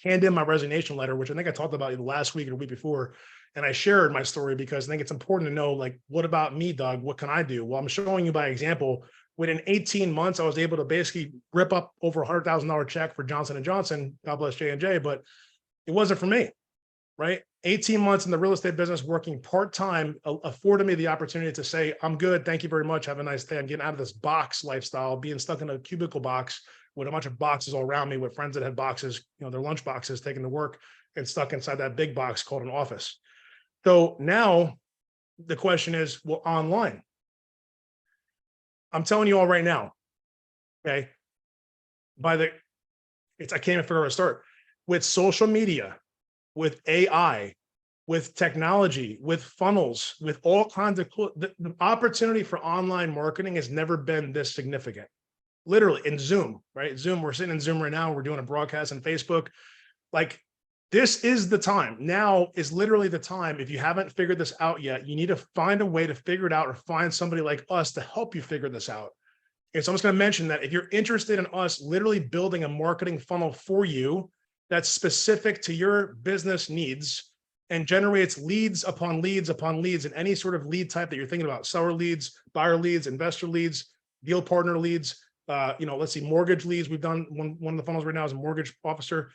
hand in my resignation letter, which I think I talked about either last week or the week before. And I shared my story because I think it's important to know, like, what about me, Doug? What can I do? Well, I'm showing you by example. Within 18 months, I was able to basically rip up over $100,000 check for Johnson & Johnson, God bless J&J, but it wasn't for me, right? 18 months in the real estate business, working part-time, afforded me the opportunity to say, I'm good. Thank you very much. Have a nice day. I'm getting out of this box lifestyle, being stuck in a cubicle box with a bunch of boxes all around me with friends that had boxes, their lunch boxes taken to work and stuck inside that big box called an office. So now the question is, well, online, I'm telling you all right now, okay, I can't even figure out where to start. With social media, with AI, with technology, with funnels, with all kinds of cool, the opportunity for online marketing has never been this significant. Literally in Zoom, right? Zoom, we're sitting in Zoom right now. We're doing a broadcast on Facebook. Like, this is the time. Now is literally the time. If you haven't figured this out yet, you need to find a way to figure it out or find somebody like us to help you figure this out. And so I'm just going to mention that if you're interested in us literally building a marketing funnel for you that's specific to your business needs and generates leads upon leads upon leads in any sort of lead type that you're thinking about, seller leads, buyer leads, investor leads, deal partner leads, let's see, mortgage leads. We've done one of the funnels right now is a mortgage officer.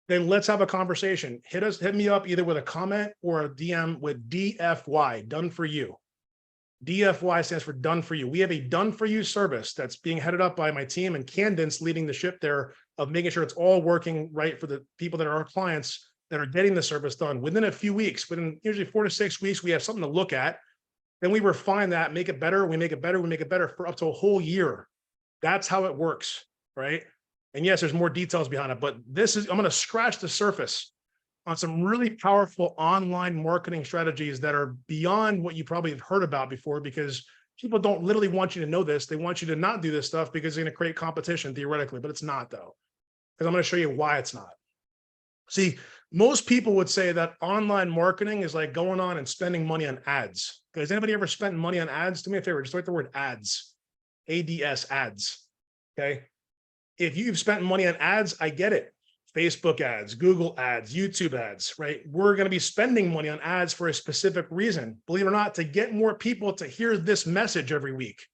Then let's have a conversation. Hit me up either with a comment or a DM with DFY, done for you. DFY stands for done for you. We have a done for you service that's being headed up by my team, and Candence leading the ship there of making sure it's all working right for the people that are our clients that are getting the service done within a few weeks. Within usually 4 to 6 weeks, we have something to look at. Then we refine that, make it better. We make it better. We make it better for up to a whole year. That's how it works, right? And yes, there's more details behind it, but I'm going to scratch the surface on some really powerful online marketing strategies that are beyond what you probably have heard about before, because people don't literally want you to know this. They want you to not do this stuff because it's going to create competition theoretically, but it's not, though, because I'm going to show you why it's not. See, most people would say that online marketing is like going on and spending money on ads. Has anybody ever spent money on ads? Do me a favor, just write the word ads, ADS, ads. Okay. If you've spent money on ads, I get it. Facebook ads, Google ads, YouTube ads, right? We're going to be spending money on ads for a specific reason, believe it or not, to get more people to hear this message every week.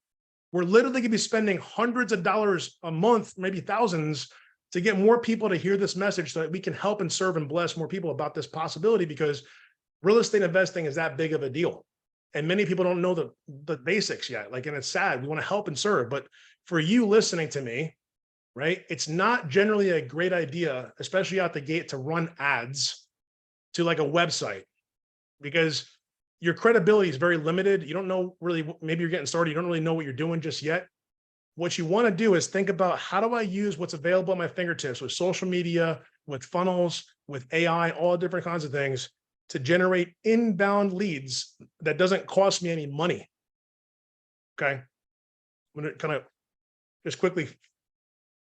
We're literally going to be spending hundreds of dollars a month, maybe thousands, to get more people to hear this message so that we can help and serve and bless more people about this possibility, because real estate investing is that big of a deal. And many people don't know the basics yet. And it's sad. We want to help and serve. But for you listening to me, right, it's not generally a great idea, especially out the gate, to run ads to like a website, because your credibility is very limited. You don't know really, maybe you're getting started. You don't really know what you're doing just yet. What you want to do is think about, how do I use what's available at my fingertips with social media, with funnels, with AI, all different kinds of things to generate inbound leads that doesn't cost me any money. Okay. I'm going to kind of just quickly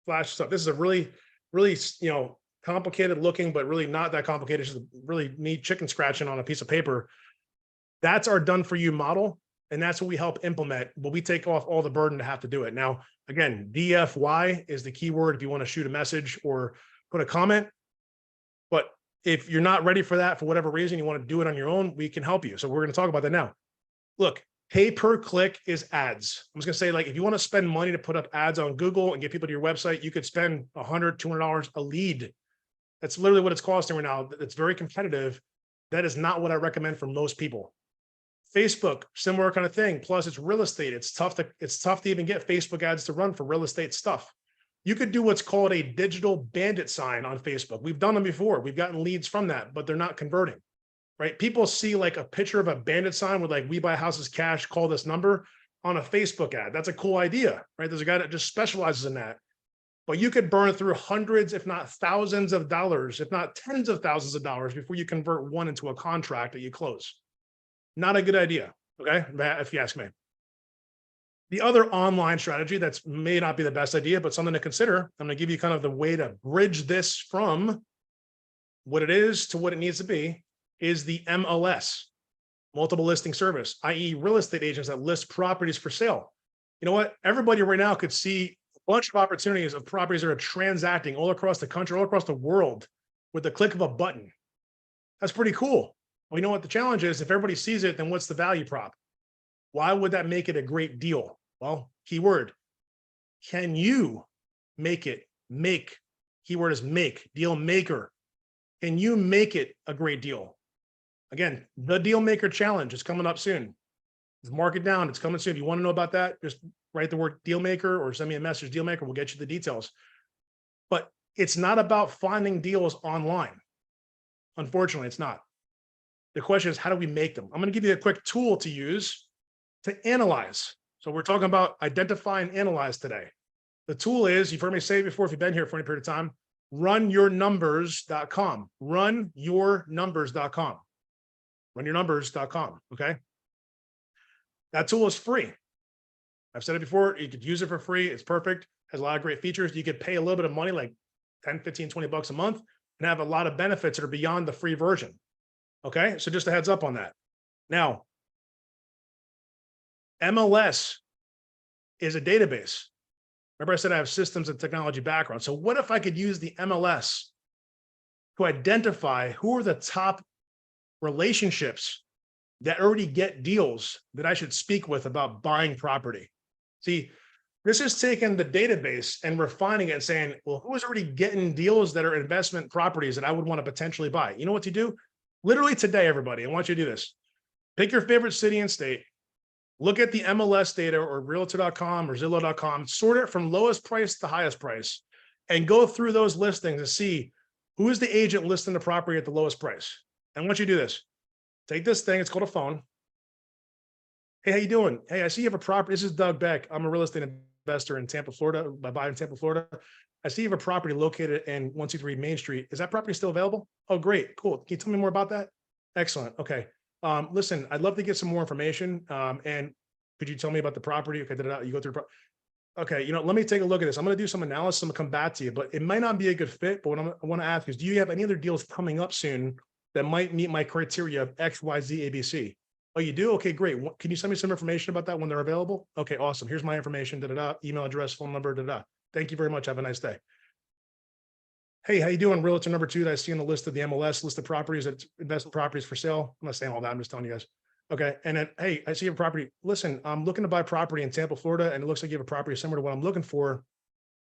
flash stuff. This is a really, really, complicated looking, but really not that complicated. It's just really neat chicken scratching on a piece of paper. That's our done for you model. And that's what we help implement, but we take off all the burden to have to do it. Now, again, DFY is the keyword if you want to shoot a message or put a comment. But if you're not ready for that, for whatever reason, you want to do it on your own, we can help you. So we're going to talk about that now. Look, pay per click is ads. I'm just going to say, if you want to spend money to put up ads on Google and get people to your website, you could spend $100, $200 a lead. That's literally what it's costing right now. It's very competitive. That is not what I recommend for most people. Facebook, similar kind of thing. Plus, it's real estate. It's tough to even get Facebook ads to run for real estate stuff. You could do what's called a digital bandit sign on Facebook. We've done them before. We've gotten leads from that, but they're not converting, right? People see a picture of a bandit sign with we buy houses cash, call this number on a Facebook ad. That's a cool idea, right? There's a guy that just specializes in that. But you could burn through hundreds, if not thousands of dollars, if not tens of thousands of dollars before you convert one into a contract that you close. Not a good idea, okay, if you ask me. The other online strategy that's may not be the best idea, but something to consider, I'm going to give you kind of the way to bridge this from what it is to what it needs to be, is the MLS, multiple listing service, i.e. real estate agents that list properties for sale. You know what? Everybody right now could see a bunch of opportunities of properties that are transacting all across the country, all across the world with the click of a button. That's pretty cool. Well, you know what the challenge is? If everybody sees it, then what's the value prop? Why would that make it a great deal? Well, keyword. Can you make it? Make. Keyword is make. Deal maker. Can you make it a great deal? Again, the Deal Maker Challenge is coming up soon. Just mark it down. It's coming soon. If you want to know about that, just write the word Deal Maker or send me a message, Deal Maker. We'll get you the details. But it's not about finding deals online. Unfortunately, it's not. The question is, how do we make them? I'm going to give you a quick tool to use to analyze. So we're talking about identify and analyze today. The tool is, you've heard me say it before, if you've been here for any period of time, runyournumbers.com. Runyournumbers.com. Runyournumbers.com. Okay. That tool is free. I've said it before. You could use it for free. It's perfect. Has a lot of great features. You could pay a little bit of money, like 10, 15, 20 bucks a month, and have a lot of benefits that are beyond the free version. Okay. So just a heads up on that. Now, MLS is a database. Remember I said I have systems and technology background. So what if I could use the MLS to identify who are the top relationships that already get deals that I should speak with about buying property? See, this is taking the database and refining it and saying, well, who is already getting deals that are investment properties that I would want to potentially buy? You know what to do? Literally today, everybody, I want you to do this. Pick your favorite city and state. Look at the MLS data or realtor.com or Zillow.com, sort it from lowest price to highest price, and go through those listings and see who is the agent listing the property at the lowest price. And I want you to do this. Take this thing, it's called a phone. Hey, how you doing? Hey, I see you have a property. This is Doug Beck. I'm a real estate investor in Tampa, Florida. I buy in Tampa, Florida. I see you have a property located in 123 Main Street. Is that property still available? Oh, great. Cool. Can you tell me more about that? Excellent. Okay. Listen, I'd love to get some more information. And could you tell me about the property? Okay, you go through. Okay, let me take a look at this. I'm going to do some analysis. I'm going to come back to you, but it might not be a good fit. But what I want to ask is, do you have any other deals coming up soon that might meet my criteria of X, Y, Z, ABC? Oh, you do? Okay, great. Can you send me some information about that when they're available? Okay, awesome. Here's my information. Email address, phone number. Thank you very much. Have a nice day. Hey, how you doing? Realtor number 2 that I see on the list of the MLS list of properties, that's investment properties for sale. I'm not saying all that. I'm just telling you guys. Okay. And then, hey, I see a property. Listen, I'm looking to buy property in Tampa, Florida, and it looks like you have a property similar to what I'm looking for.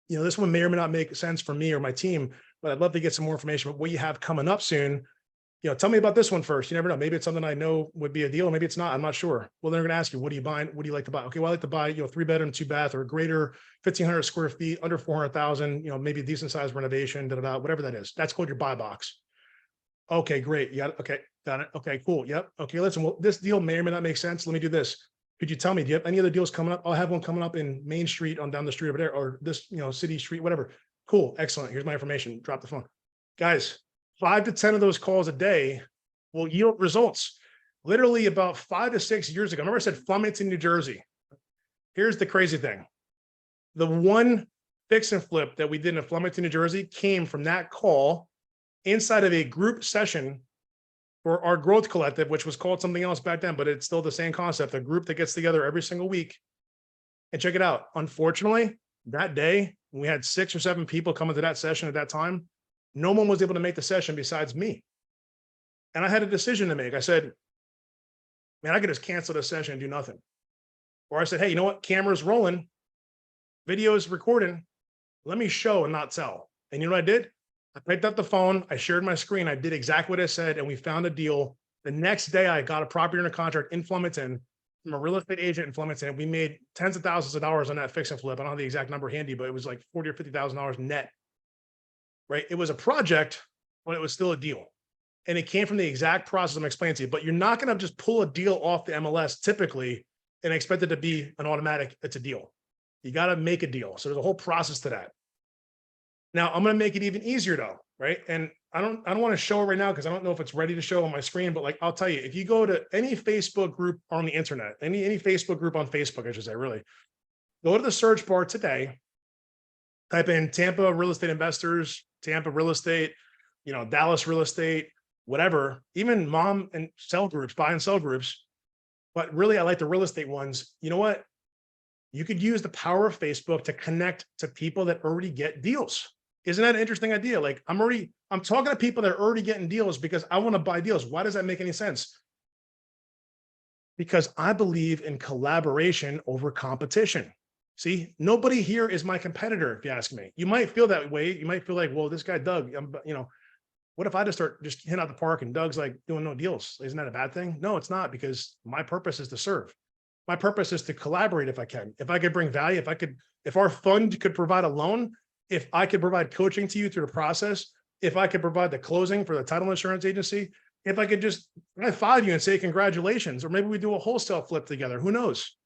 This one may or may not make sense for me or my team, but I'd love to get some more information about what you have coming up soon. Tell me about this one first. You never know. Maybe it's something I know would be a deal. Maybe it's not. I'm not sure. Well, they're going to ask you, what are you buying? What do you like to buy? Okay. Well, I like to buy, 3-bedroom, 2-bath, or a greater 1,500 square feet, under 400,000, maybe a decent sized renovation, whatever that is. That's called your buy box. Okay, great. Yeah. Okay. Got it. Okay, cool. Yep. Okay. Listen, well, this deal may or may not make sense. Let me do this. Could you tell me, do you have any other deals coming up? I'll have one coming up in Main Street on down the street over there, or this, city street, whatever. Cool. Excellent. Here's my information. Drop the phone. Guys, 5 to 10 of those calls a day will yield results. Literally about 5 to 6 years ago, remember I said Flemington, New Jersey. Here's the crazy thing. The one fix and flip that we did in Flemington, New Jersey came from that call inside of a group session for our growth collective, which was called something else back then, but it's still the same concept, a group that gets together every single week. And check it out. Unfortunately, that day, we had 6 or 7 people coming to that session at that time. No one was able to make the session besides me. And I had a decision to make. I said, man, I could just cancel this session and do nothing. Or I said, hey, you know what? Camera's rolling, video's recording. Let me show and not tell. And you know what I did? I picked up the phone. I shared my screen. I did exactly what I said. And we found a deal. The next day, I got a property under contract in Flemington from a real estate agent in Flemington. And we made tens of thousands of dollars on that fix and flip. I don't have the exact number handy, but it was like $40,000 or $50,000 net. Right? It was a project, but it was still a deal. And it came from the exact process I'm explaining to you. But you're not going to just pull a deal off the MLS typically and expect it to be an automatic, it's a deal. You got to make a deal. So there's a whole process to that. Now I'm going to make it even easier though, right? And I don't want to show it right now because I don't know if it's ready to show on my screen, but like, I'll tell you, if you go to any Facebook group on the internet, any Facebook group on Facebook, I should say, really, go to the search bar today, type in Tampa real estate investors, Tampa real estate, Dallas real estate, whatever, even mom and sell groups, buy and sell groups. But really, I like the real estate ones. You know what? You could use the power of Facebook to connect to people that already get deals. Isn't that an interesting idea? Like I'm talking to people that are already getting deals because I want to buy deals. Why does that make any sense? Because I believe in collaboration over competition. See, nobody here is my competitor, if you ask me. You might feel that way. You might feel like, well, this guy, Doug, What if I just hitting out the park and Doug's like doing no deals? Isn't that a bad thing? No, it's not, because my purpose is to serve. My purpose is to collaborate if I can. If I could bring value, if our fund could provide a loan, if I could provide coaching to you through the process, if I could provide the closing for the title insurance agency, if I could just high five you and say congratulations, or maybe we do a wholesale flip together, who knows?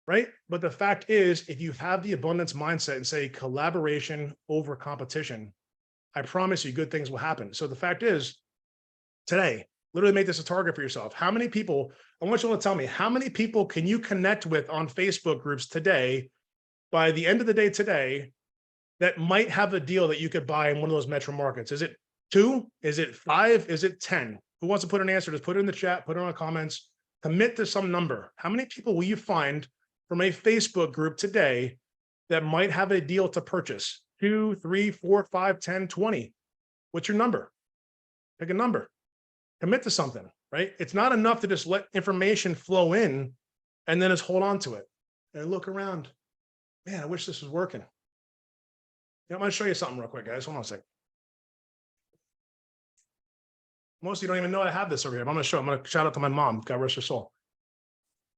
Right? But the fact is, if you have the abundance mindset and say collaboration over competition, I promise you good things will happen. So the fact is, today, literally make this a target for yourself. How many people, I want you to tell me, how many people can you connect with on Facebook groups today, by the end of the day today, that might have a deal that you could buy in one of those metro markets? Is it 2? Is it 5? Is it 10? Who wants to put an answer? Just put it in the chat, put it in the comments, commit to some number. How many people will you find from a Facebook group today that might have a deal to purchase? 2, 3, 4, 5, 10, 20. What's your number? Pick a number. Commit to something, right? It's not enough to just let information flow in and then just hold on to it and look around. Man, I wish this was working. Yeah, I'm going to show you something real quick, guys. Hold on a sec. Most of you don't even know I have this over here. But I'm going to shout out to my mom. God rest her soul.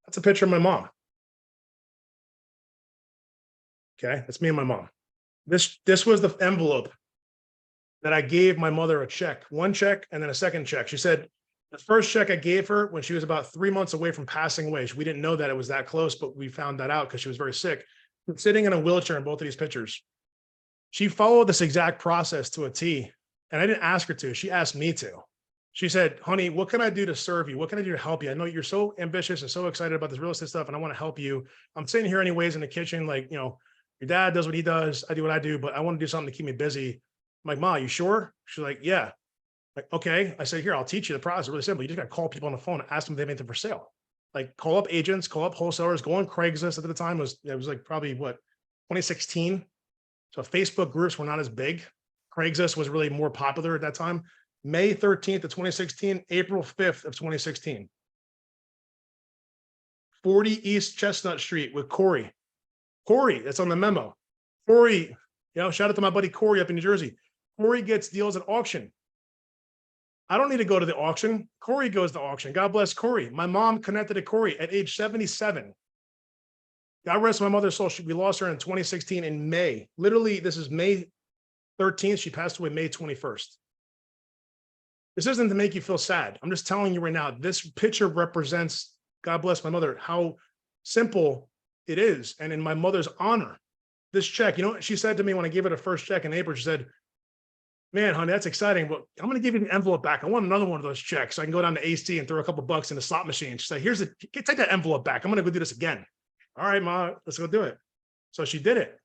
That's a picture of my mom. Okay, that's me and my mom. This was the envelope that I gave my mother a check, one check, and then a second check. She said the first check I gave her when she was about 3 months away from passing away. We didn't know that it was that close, but we found that out because she was very sick. Sitting in a wheelchair in both of these pictures. She followed this exact process to a T, and I didn't ask her to. She asked me to. She said, honey, what can I do to serve you? What can I do to help you? I know you're so ambitious and so excited about this real estate stuff, and I want to help you. I'm sitting here anyways in the kitchen, like, your dad does what he does. I do what I do, but I want to do something to keep me busy. I'm like, Ma, you sure? She's like, yeah. Like, okay. I said, here, I'll teach you the process. Really simple. You just got to call people on the phone and ask them if they have anything for sale. Like, call up agents, call up wholesalers, go on Craigslist. At the time, it was like probably 2016. So Facebook groups were not as big. Craigslist was really more popular at that time. May 13th of 2016, April 5th of 2016. 40 East Chestnut Street with Corey. Corey, that's on the memo. Corey, shout out to my buddy Corey up in New Jersey. Corey gets deals at auction. I don't need to go to the auction. Corey goes to auction. God bless Corey. My mom connected to Corey at age 77. God rest my mother's soul. We lost her in 2016 in May. Literally, this is May 13th. She passed away May 21st. This isn't to make you feel sad. I'm just telling you right now, this picture represents, God bless my mother, how simple it is. And in my mother's honor, this check, what she said to me when I gave her the first check in April? She said, man, honey, that's exciting, but I'm going to give you the envelope back. I want another one of those checks so I can go down to AC and throw a couple bucks in the slot machine. She said, take that envelope back. I'm going to go do this again. All right, Ma, let's go do it. So she did it.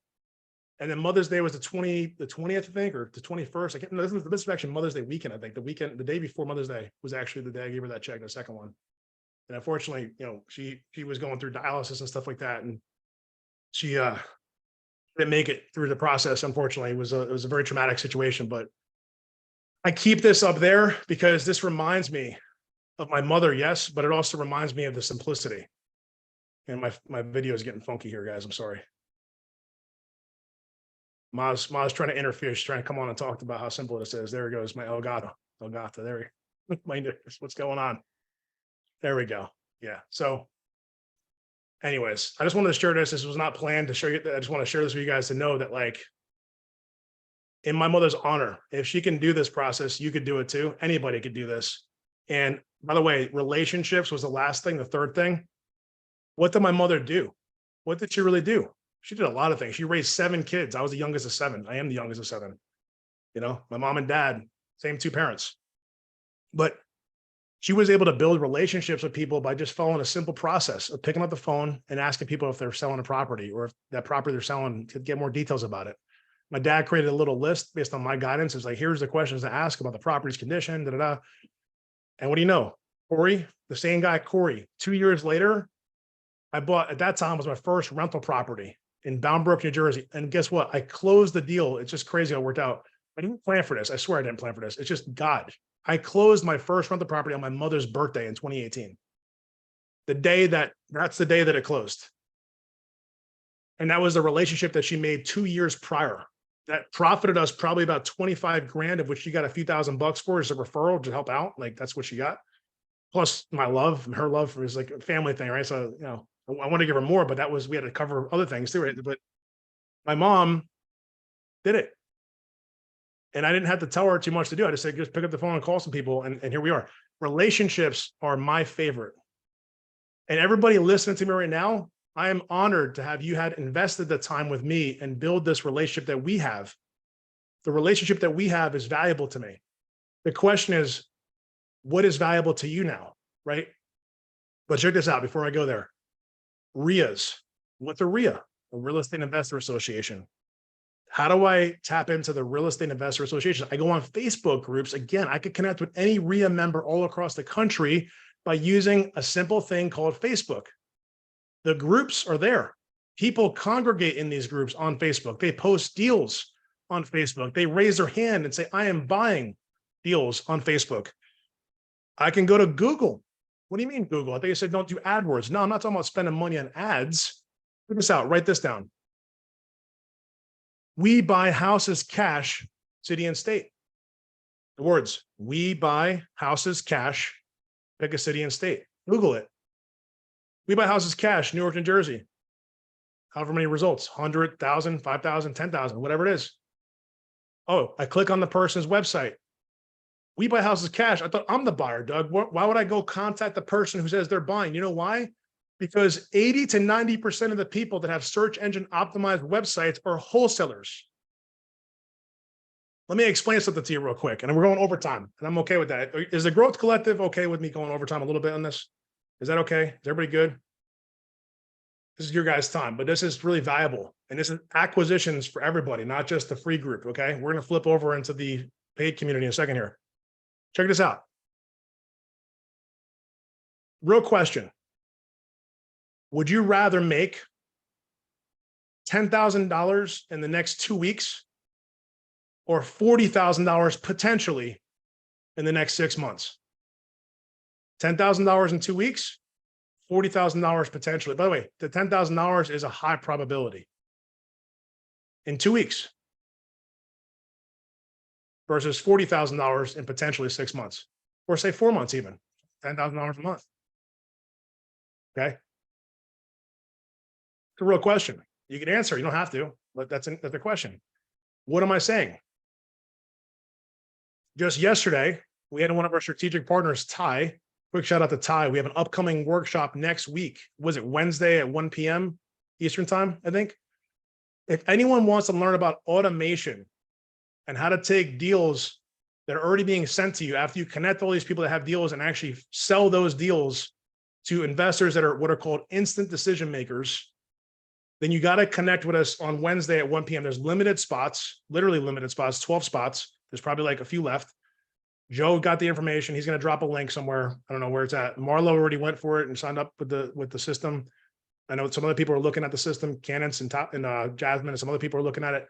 And then Mother's Day was the 20th, I think, or the 21st. I can't remember. This is actually Mother's Day weekend, I think. The day before Mother's Day was actually the day I gave her that check, the second one. And unfortunately, she was going through dialysis and stuff like that. And she didn't make it through the process. Unfortunately, it was a very traumatic situation, but I keep this up there because this reminds me of my mother. Yes. But it also reminds me of the simplicity. And my video is getting funky here, guys. I'm sorry. Ma's trying to interfere. She's trying to come on and talk about how simple this is. There it goes. My Elgato. There we go. What's going on? There we go. Yeah. So anyways, I just wanted to share this. This was not planned to show you. I just want to share this with you guys to know that, like, in my mother's honor, if she can do this process, you could do it too. Anybody could do this. And by the way, relationships was the last thing. The third thing. What did my mother do? What did she really do? She did a lot of things. She raised 7 kids. I was the youngest of 7. I am the youngest of 7. My mom and dad, same 2 parents. But she was able to build relationships with people by just following a simple process of picking up the phone and asking people if they're selling a property, or if that property they're selling, to get more details about it. My dad created a little list based on my guidance. It's like, here's the questions to ask about the property's condition, And what do you know? Corey, the same guy, Corey, 2 years later, I bought, at that time, was my first rental property in Bound Brook, New Jersey. And guess what? I closed the deal. It's just crazy how it worked out. I didn't plan for this. I swear I didn't plan for this. It's just God. I closed my first rental property on my mother's birthday in 2018. That's the day that it closed. And that was the relationship that she made 2 years prior. that profited us probably about 25 grand, of which she got a few $1,000 for as a referral to help out. Like that's what she got. Plus my love, her love was like a family thing, right? So, I want to give her more, but we had to cover other things too, right? But my mom did it. And I didn't have to tell her too much to do. I just said, just pick up the phone and call some people. And here we are. Relationships are my favorite. And everybody listening to me right now, I am honored to have you had invested the time with me and build this relationship that we have. The relationship that we have is valuable to me. The question is, what is valuable to you now, right? But check this out before I go there. RIAs. What's a RIA? A Real Estate Investor Association. How do I tap into the Real Estate Investor Association? I go on Facebook groups. Again, I could connect with any RIA member all across the country by using a simple thing called Facebook. The groups are there. People congregate in these groups on Facebook. They post deals on Facebook. They raise their hand and say, I am buying deals on Facebook. I can go to Google. What do you mean Google? I think you said don't do AdWords. No, I'm not talking about spending money on ads. Check this out. Write this down. We buy houses cash, city and state. The words, we buy houses cash, pick a city and state. Google it. We buy houses cash, New York, New Jersey. However many results, 100,000, 5,000, 10,000, whatever it is. Oh, I click on the person's website. We buy houses cash. I thought I'm the buyer, Doug. Why would I go contact the person who says they're buying? You know why? Because 80 to 90% of the people that have search engine optimized websites are wholesalers. Let me explain something to you real quick. And we're going overtime, and I'm okay with that. Is the Growth Collective okay with me going overtime a little bit on this? Is that okay? Is everybody good? This is your guys' time, but this is really valuable. And this is acquisitions for everybody, not just the free group, okay? We're going to flip over into the paid community in a second here. Check this out. Real question. Would you rather make $10,000 in the next 2 weeks or $40,000 potentially in the next 6 months? $10,000 in 2 weeks, $40,000 potentially. By the way, the $10,000 is a high probability in 2 weeks versus $40,000 in potentially 6 months, or say 4 months even, $10,000 a month. Okay. It's a real question. You can answer. You don't have to, but that's the question. What am I saying? Just yesterday, we had one of our strategic partners, Ty. Quick shout out to Ty. We have an upcoming workshop next week. Was it Wednesday at 1 p.m. Eastern time, I think? If anyone wants to learn about automation and how to take deals that are already being sent to you after you connect all these people that have deals and actually sell those deals to investors that are what are called instant decision makers, then you got to connect with us on Wednesday at 1 p.m. There's limited spots, literally limited spots, 12 spots. There's probably like a few left. Joe got the information. He's going to drop a link somewhere. I don't know where it's at. Marlo already went for it and signed up with the system. I know some other people are looking at the system. Candace and Jasmine and some other people are looking at it.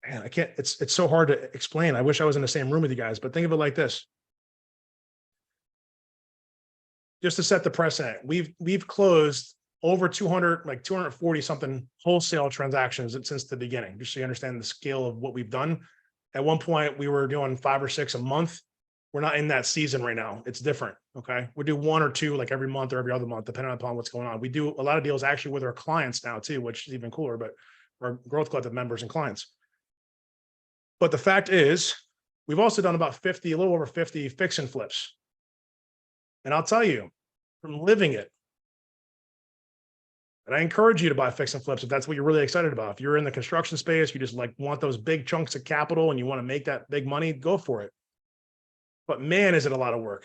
Man, I can't. It's so hard to explain. I wish I was in the same room with you guys. But think of it like this. Just to set the precedent, we've closed over 200, like 240 something wholesale transactions since the beginning. Just so you understand the scale of what we've done. At one point, we were doing 5 or 6 a month. We're not in that season right now. It's different. Okay. We do 1 or 2 like every month or every other month, depending upon what's going on. We do a lot of deals actually with our clients now too, which is even cooler, but our Growth Collective members and clients. But the fact is, we've also done about 50, a little over 50 fix and flips. And I'll tell you, from living it, and I encourage you to buy fix and flips if that's what you're really excited about. If you're in the construction space, you just like want those big chunks of capital and you want to make that big money, go for it. But man, is it a lot of work.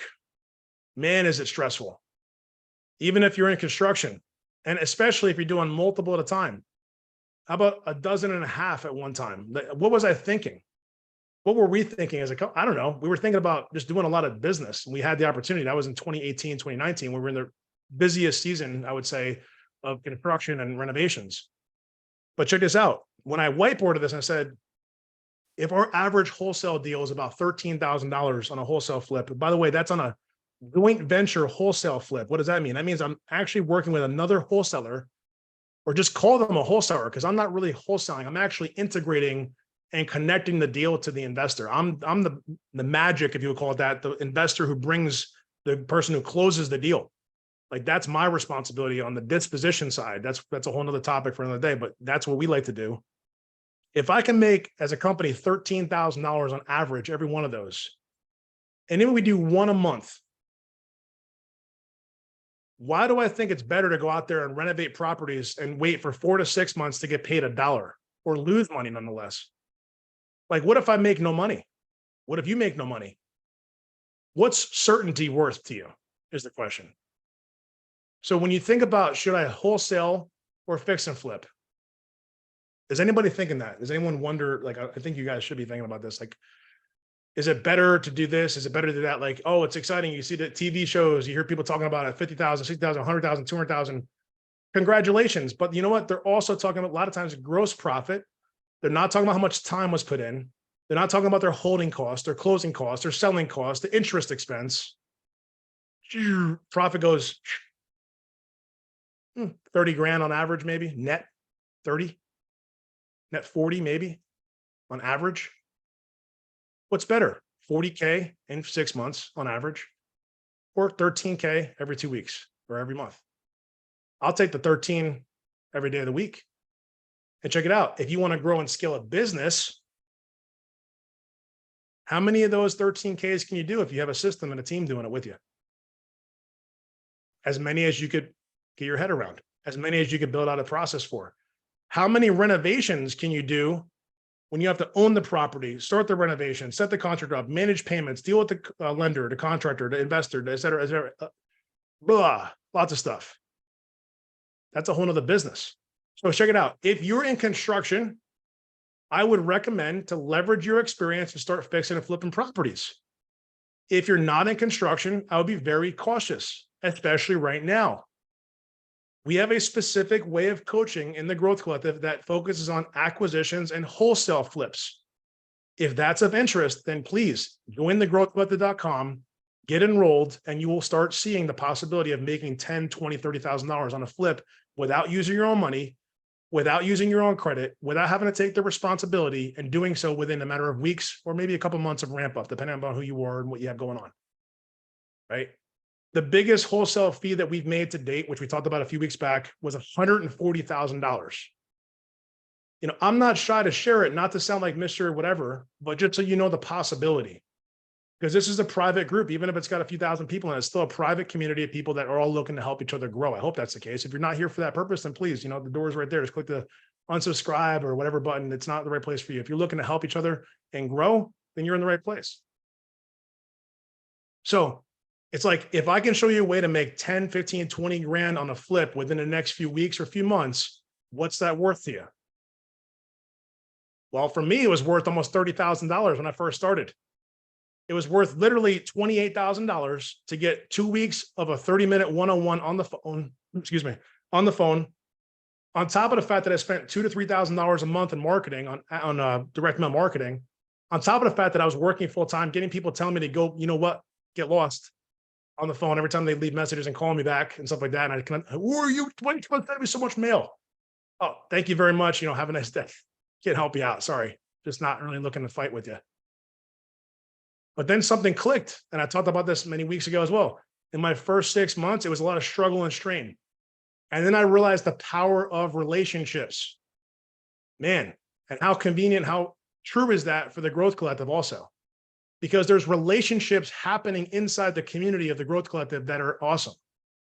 Man, is it stressful. Even if you're in construction, and especially if you're doing multiple at a time. How about 12.5 at one time? What was I thinking? What were we thinking as a couple? I don't know. We were thinking about just doing a lot of business. We had the opportunity. That was in 2018, 2019, when we were in the busiest season, I would say, of construction and renovations. But check this out. When I whiteboarded this, I said, if our average wholesale deal is about $13,000 on a wholesale flip, by the way, that's on a joint venture wholesale flip. What does that mean? That means I'm actually working with another wholesaler or just call them a wholesaler, because I'm not really wholesaling. I'm actually integrating and connecting the deal to the investor. I'm the magic, if you would call it that, the investor who brings the person who closes the deal. Like that's my responsibility on the disposition side. That's a whole nother topic for another day, but that's what we like to do. If I can make as a company $13,000 on average, every one of those, and then we do one a month, why do I think it's better to go out there and renovate properties and wait for 4 to 6 months to get paid $1 or lose money nonetheless? Like, what if I make no money? What if you make no money? What's certainty worth to you is the question. So when you think about, should I wholesale or fix and flip? Is anybody thinking that? Does anyone wonder, like, I think you guys should be thinking about this. Like, is it better to do this? Is it better to do that? Like, oh, it's exciting. You see the TV shows, you hear people talking about it, 50,000, 60,000, 100,000, 200,000. Congratulations. But you know what? They're also talking about a lot of times gross profit. They're not talking about how much time was put in. They're not talking about their holding costs, their closing costs, their selling costs, the interest expense. Profit goes 30 grand on average, maybe net 30, net 40, maybe on average. What's better, 40K in 6 months on average, or 13K every 2 weeks or every month? I'll take the 13 every day of the week. And check it out. If you want to grow and scale a business, how many of those 13Ks can you do if you have a system and a team doing it with you? As many as you could get your head around, as many as you could build out a process for. How many renovations can you do when you have to own the property, start the renovation, set the contract up, manage payments, deal with the lender, the contractor, the investor, et cetera, blah, lots of stuff. That's a whole nother business. So check it out. If you're in construction, I would recommend to leverage your experience and start fixing and flipping properties. If you're not in construction, I would be very cautious, especially right now. We have a specific way of coaching in the Growth Collective that focuses on acquisitions and wholesale flips. If that's of interest, then please join thegrowthcollective.com, get enrolled, and you will start seeing the possibility of making $10,000, $20,000, $30,000 on a flip without using your own money, without using your own credit, without having to take the responsibility, and doing so within a matter of weeks or maybe a couple months of ramp up, depending on who you are and what you have going on, right? The biggest wholesale fee that we've made to date, which we talked about a few weeks back, was $140,000. You know, I'm not shy to share it, not to sound like Mr. Whatever, but just so you know the possibility. Because this is a private group, even if it's got a few thousand people, and it's still a private community of people that are all looking to help each other grow. I hope that's the case. If you're not here for that purpose, then please, you know, the door is right there. Just click the unsubscribe or whatever button. It's not the right place for you. If you're looking to help each other and grow, then you're in the right place. So it's like, if I can show you a way to make 10, 15, 20 grand on a flip within the next few weeks or few months, what's that worth to you? Well, for me, it was worth almost $30,000 when I first started. It was worth literally $28,000 to get 2 weeks of a 30-minute one-on-one on the phone, on the phone, on top of the fact that I spent $2,000 to $3,000 a month in marketing on direct mail marketing, on top of the fact that I was working full-time, getting people telling me to go, you know what, get lost on the phone every time they leave messages and call me back and stuff like that. And I can, who are you? Why you send me so much mail? Oh, thank you very much. You know, have a nice day. Can't help you out. Sorry. Just not really looking to fight with you. But then something clicked. And I talked about this many weeks ago as well. In my first 6 months, it was a lot of struggle and strain. And then I realized the power of relationships. Man, and how convenient, how true is that for the Growth Collective also? Because there's relationships happening inside the community of the Growth Collective that are awesome.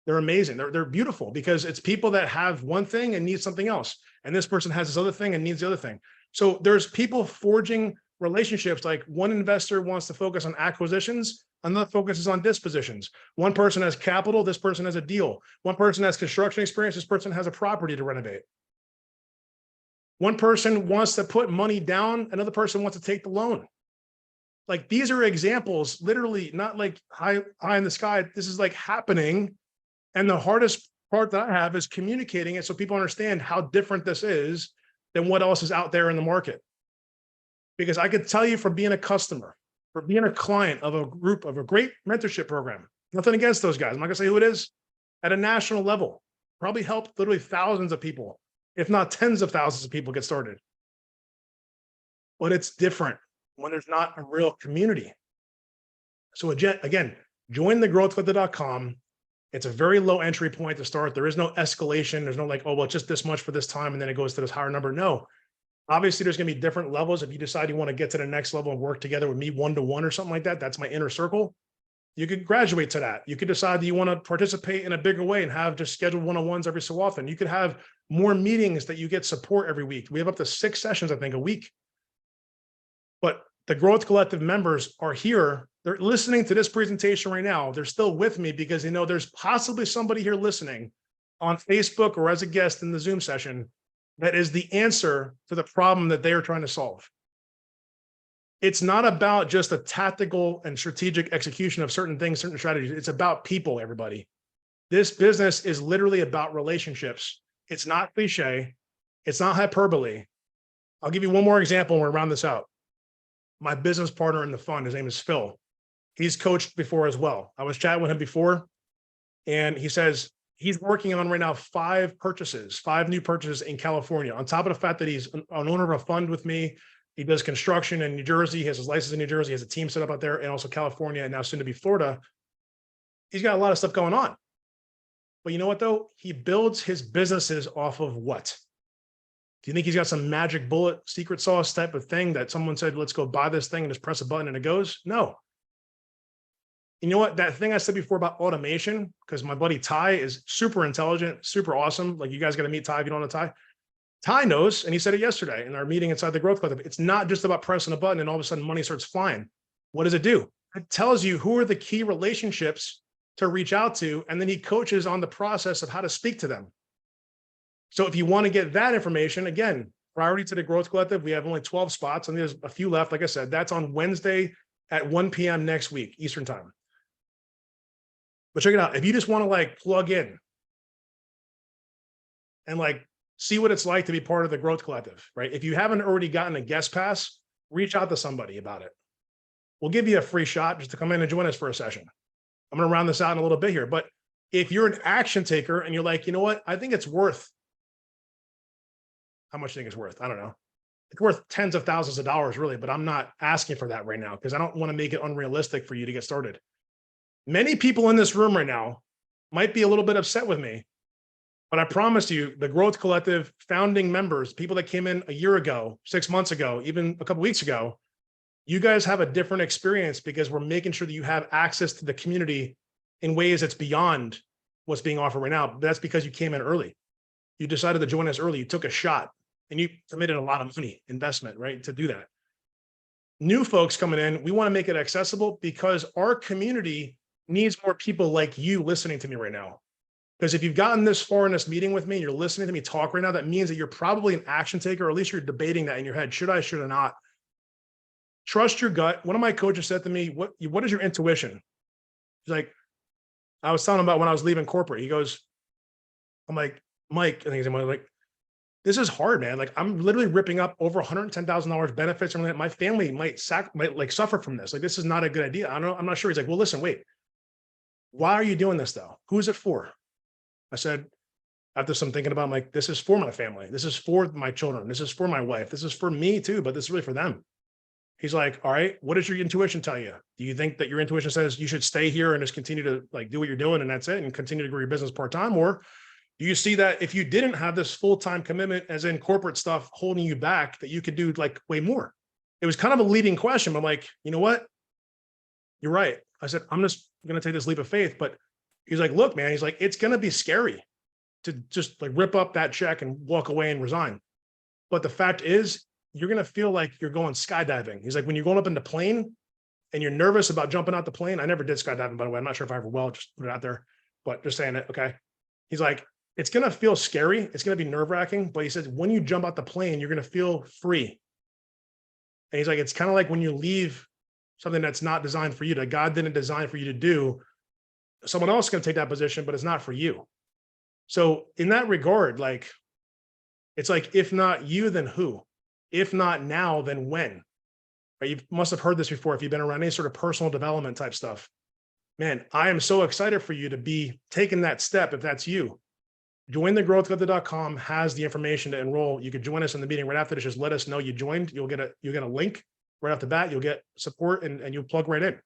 They're amazing. They're beautiful because it's people that have one thing and need something else. And this person has this other thing and needs the other thing. So there's people forging relationships. Like one investor wants to focus on acquisitions, another focuses on dispositions. One person has capital, this person has a deal. One person has construction experience, this person has a property to renovate. One person wants to put money down, another person wants to take the loan. Like these are examples, literally not like high in the sky. This is like happening. And the hardest part that I have is communicating it so people understand how different this is than what else is out there in the market. Because I could tell you from being a customer, for being a client of a group of a great mentorship program, nothing against those guys. I'm not gonna say who it is, at a national level, probably helped literally thousands of people if not tens of thousands of people get started. But it's different when there's not a real community. So again, join the growthwither.com. It's a very low entry point to start. There is no escalation. There's no like, oh, well, it's just this much for this time. And then it goes to this higher number. No, obviously there's going to be different levels. If you decide you want to get to the next level and work together with me one-to-one or something like that, that's my inner circle. You could graduate to that. You could decide that you want to participate in a bigger way and have just scheduled one-on-ones every so often. You could have more meetings that you get support every week. We have up to 6 sessions, I think, a week. But the Growth Collective members are here. They're listening to this presentation right now. They're still with me because they know there's possibly somebody here listening on Facebook or as a guest in the Zoom session that is the answer to the problem that they are trying to solve. It's not about just a tactical and strategic execution of certain things, certain strategies. It's about people, everybody. This business is literally about relationships. It's not cliche. It's not hyperbole. I'll give you one more example and we'll round this out. My business partner in the fund, his name is Phil. He's coached before as well. I was chatting with him before, and he says he's working on right now 5 new purchases in California. On top of the fact that he's an owner of a fund with me, he does construction in New Jersey. He has his license in New Jersey. He has a team set up out there, and also California, and now soon to be Florida. He's got a lot of stuff going on. But you know what, though? He builds his businesses off of what? Do you think he's got some magic bullet secret sauce type of thing that someone said, let's go buy this thing and just press a button and it goes? No. You know what? That thing I said before about automation, because my buddy Ty is super intelligent, super awesome. Like, you guys got to meet Ty if you don't know Ty. Ty knows, and he said it yesterday in our meeting inside the Growth Club. It's not just about pressing a button and all of a sudden money starts flying. What does it do? It tells you who are the key relationships to reach out to, and then he coaches on the process of how to speak to them. So if you want to get that information, again, priority to the Growth Collective, we have only 12 spots and there's a few left. Like I said, that's on Wednesday at 1 p.m. next week, Eastern time. But check it out. If you just want to like plug in and like see what it's like to be part of the Growth Collective, right? If you haven't already gotten a guest pass, reach out to somebody about it. We'll give you a free shot just to come in and join us for a session. I'm going to round this out in a little bit here, but if you're an action taker and you're like, you know what, I think it's worth, how much do you think it's worth? I don't know. It's worth tens of thousands of dollars, really, but I'm not asking for that right now because I don't want to make it unrealistic for you to get started. Many people in this room right now might be a little bit upset with me, but I promise you, the Growth Collective founding members, people that came in a year ago, 6 months ago, even a couple of weeks ago, you guys have a different experience because we're making sure that you have access to the community in ways that's beyond what's being offered right now. That's because you came in early. You decided to join us early. You took a shot and you committed a lot of money investment, right, to do that. New folks coming in, we want to make it accessible because our community needs more people like you listening to me right now. Because if you've gotten this far in this meeting with me and you're listening to me talk right now, that means that you're probably an action taker, or at least you're debating that in your head. Should I, should I not? Trust your gut. One of my coaches said to me, what is your intuition? He's like, I was telling him about when I was leaving corporate. He goes, I'm like, Mike, I think he's like, this is hard, man. Like, I'm literally ripping up over $110,000 benefits from that. My family might like suffer from this. Like, this is not a good idea. I'm not sure. He's like, well, listen, wait, why are you doing this though? Who is it for? I said, after some thinking about, I'm like, this is for my family. This is for my children. This is for my wife. This is for me too, but this is really for them. He's like, all right, what does your intuition tell you? Do you think that your intuition says you should stay here and just continue to like do what you're doing and that's it and continue to grow your business part-time? Or do you see that if you didn't have this full-time commitment as in corporate stuff holding you back, that you could do like way more? It was kind of a leading question. But I'm like, you know what? You're right. I said, I'm just going to take this leap of faith. But he's like, look, man, he's like, it's going to be scary to just like rip up that check and walk away and resign. But the fact is, you're going to feel like you're going skydiving. He's like, when you're going up in the plane and you're nervous about jumping out the plane. I never did skydiving, by the way. I'm not sure if I ever will, just put it out there, but just saying it. Okay. He's like, it's going to feel scary. It's going to be nerve wracking, but he says, when you jump out the plane, you're going to feel free. And he's like, it's kind of like when you leave something that's not designed for you, that God didn't design for you to do. Someone else is going to take that position, but it's not for you. So in that regard, like, it's like, if not you, then who? If not now, then when? Right? You must have heard this before if you've been around any sort of personal development type stuff. Man, I am so excited for you to be taking that step if that's you. jointhegrowthcollective.com has the information to enroll. You could join us in the meeting right after this. Just let us know you joined. You'll get a link right off the bat. You'll get support and you'll plug right in.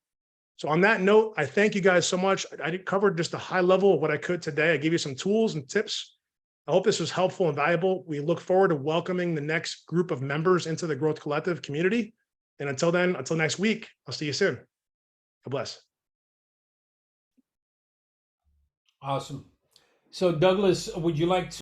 So on that note, I thank you guys so much. I covered just a high level of what I could today. I gave you some tools and tips. I hope this was helpful and valuable. We look forward to welcoming the next group of members into the Growth Collective community. And until then, until next week, I'll see you soon. God bless. Awesome. So Douglas, would you like to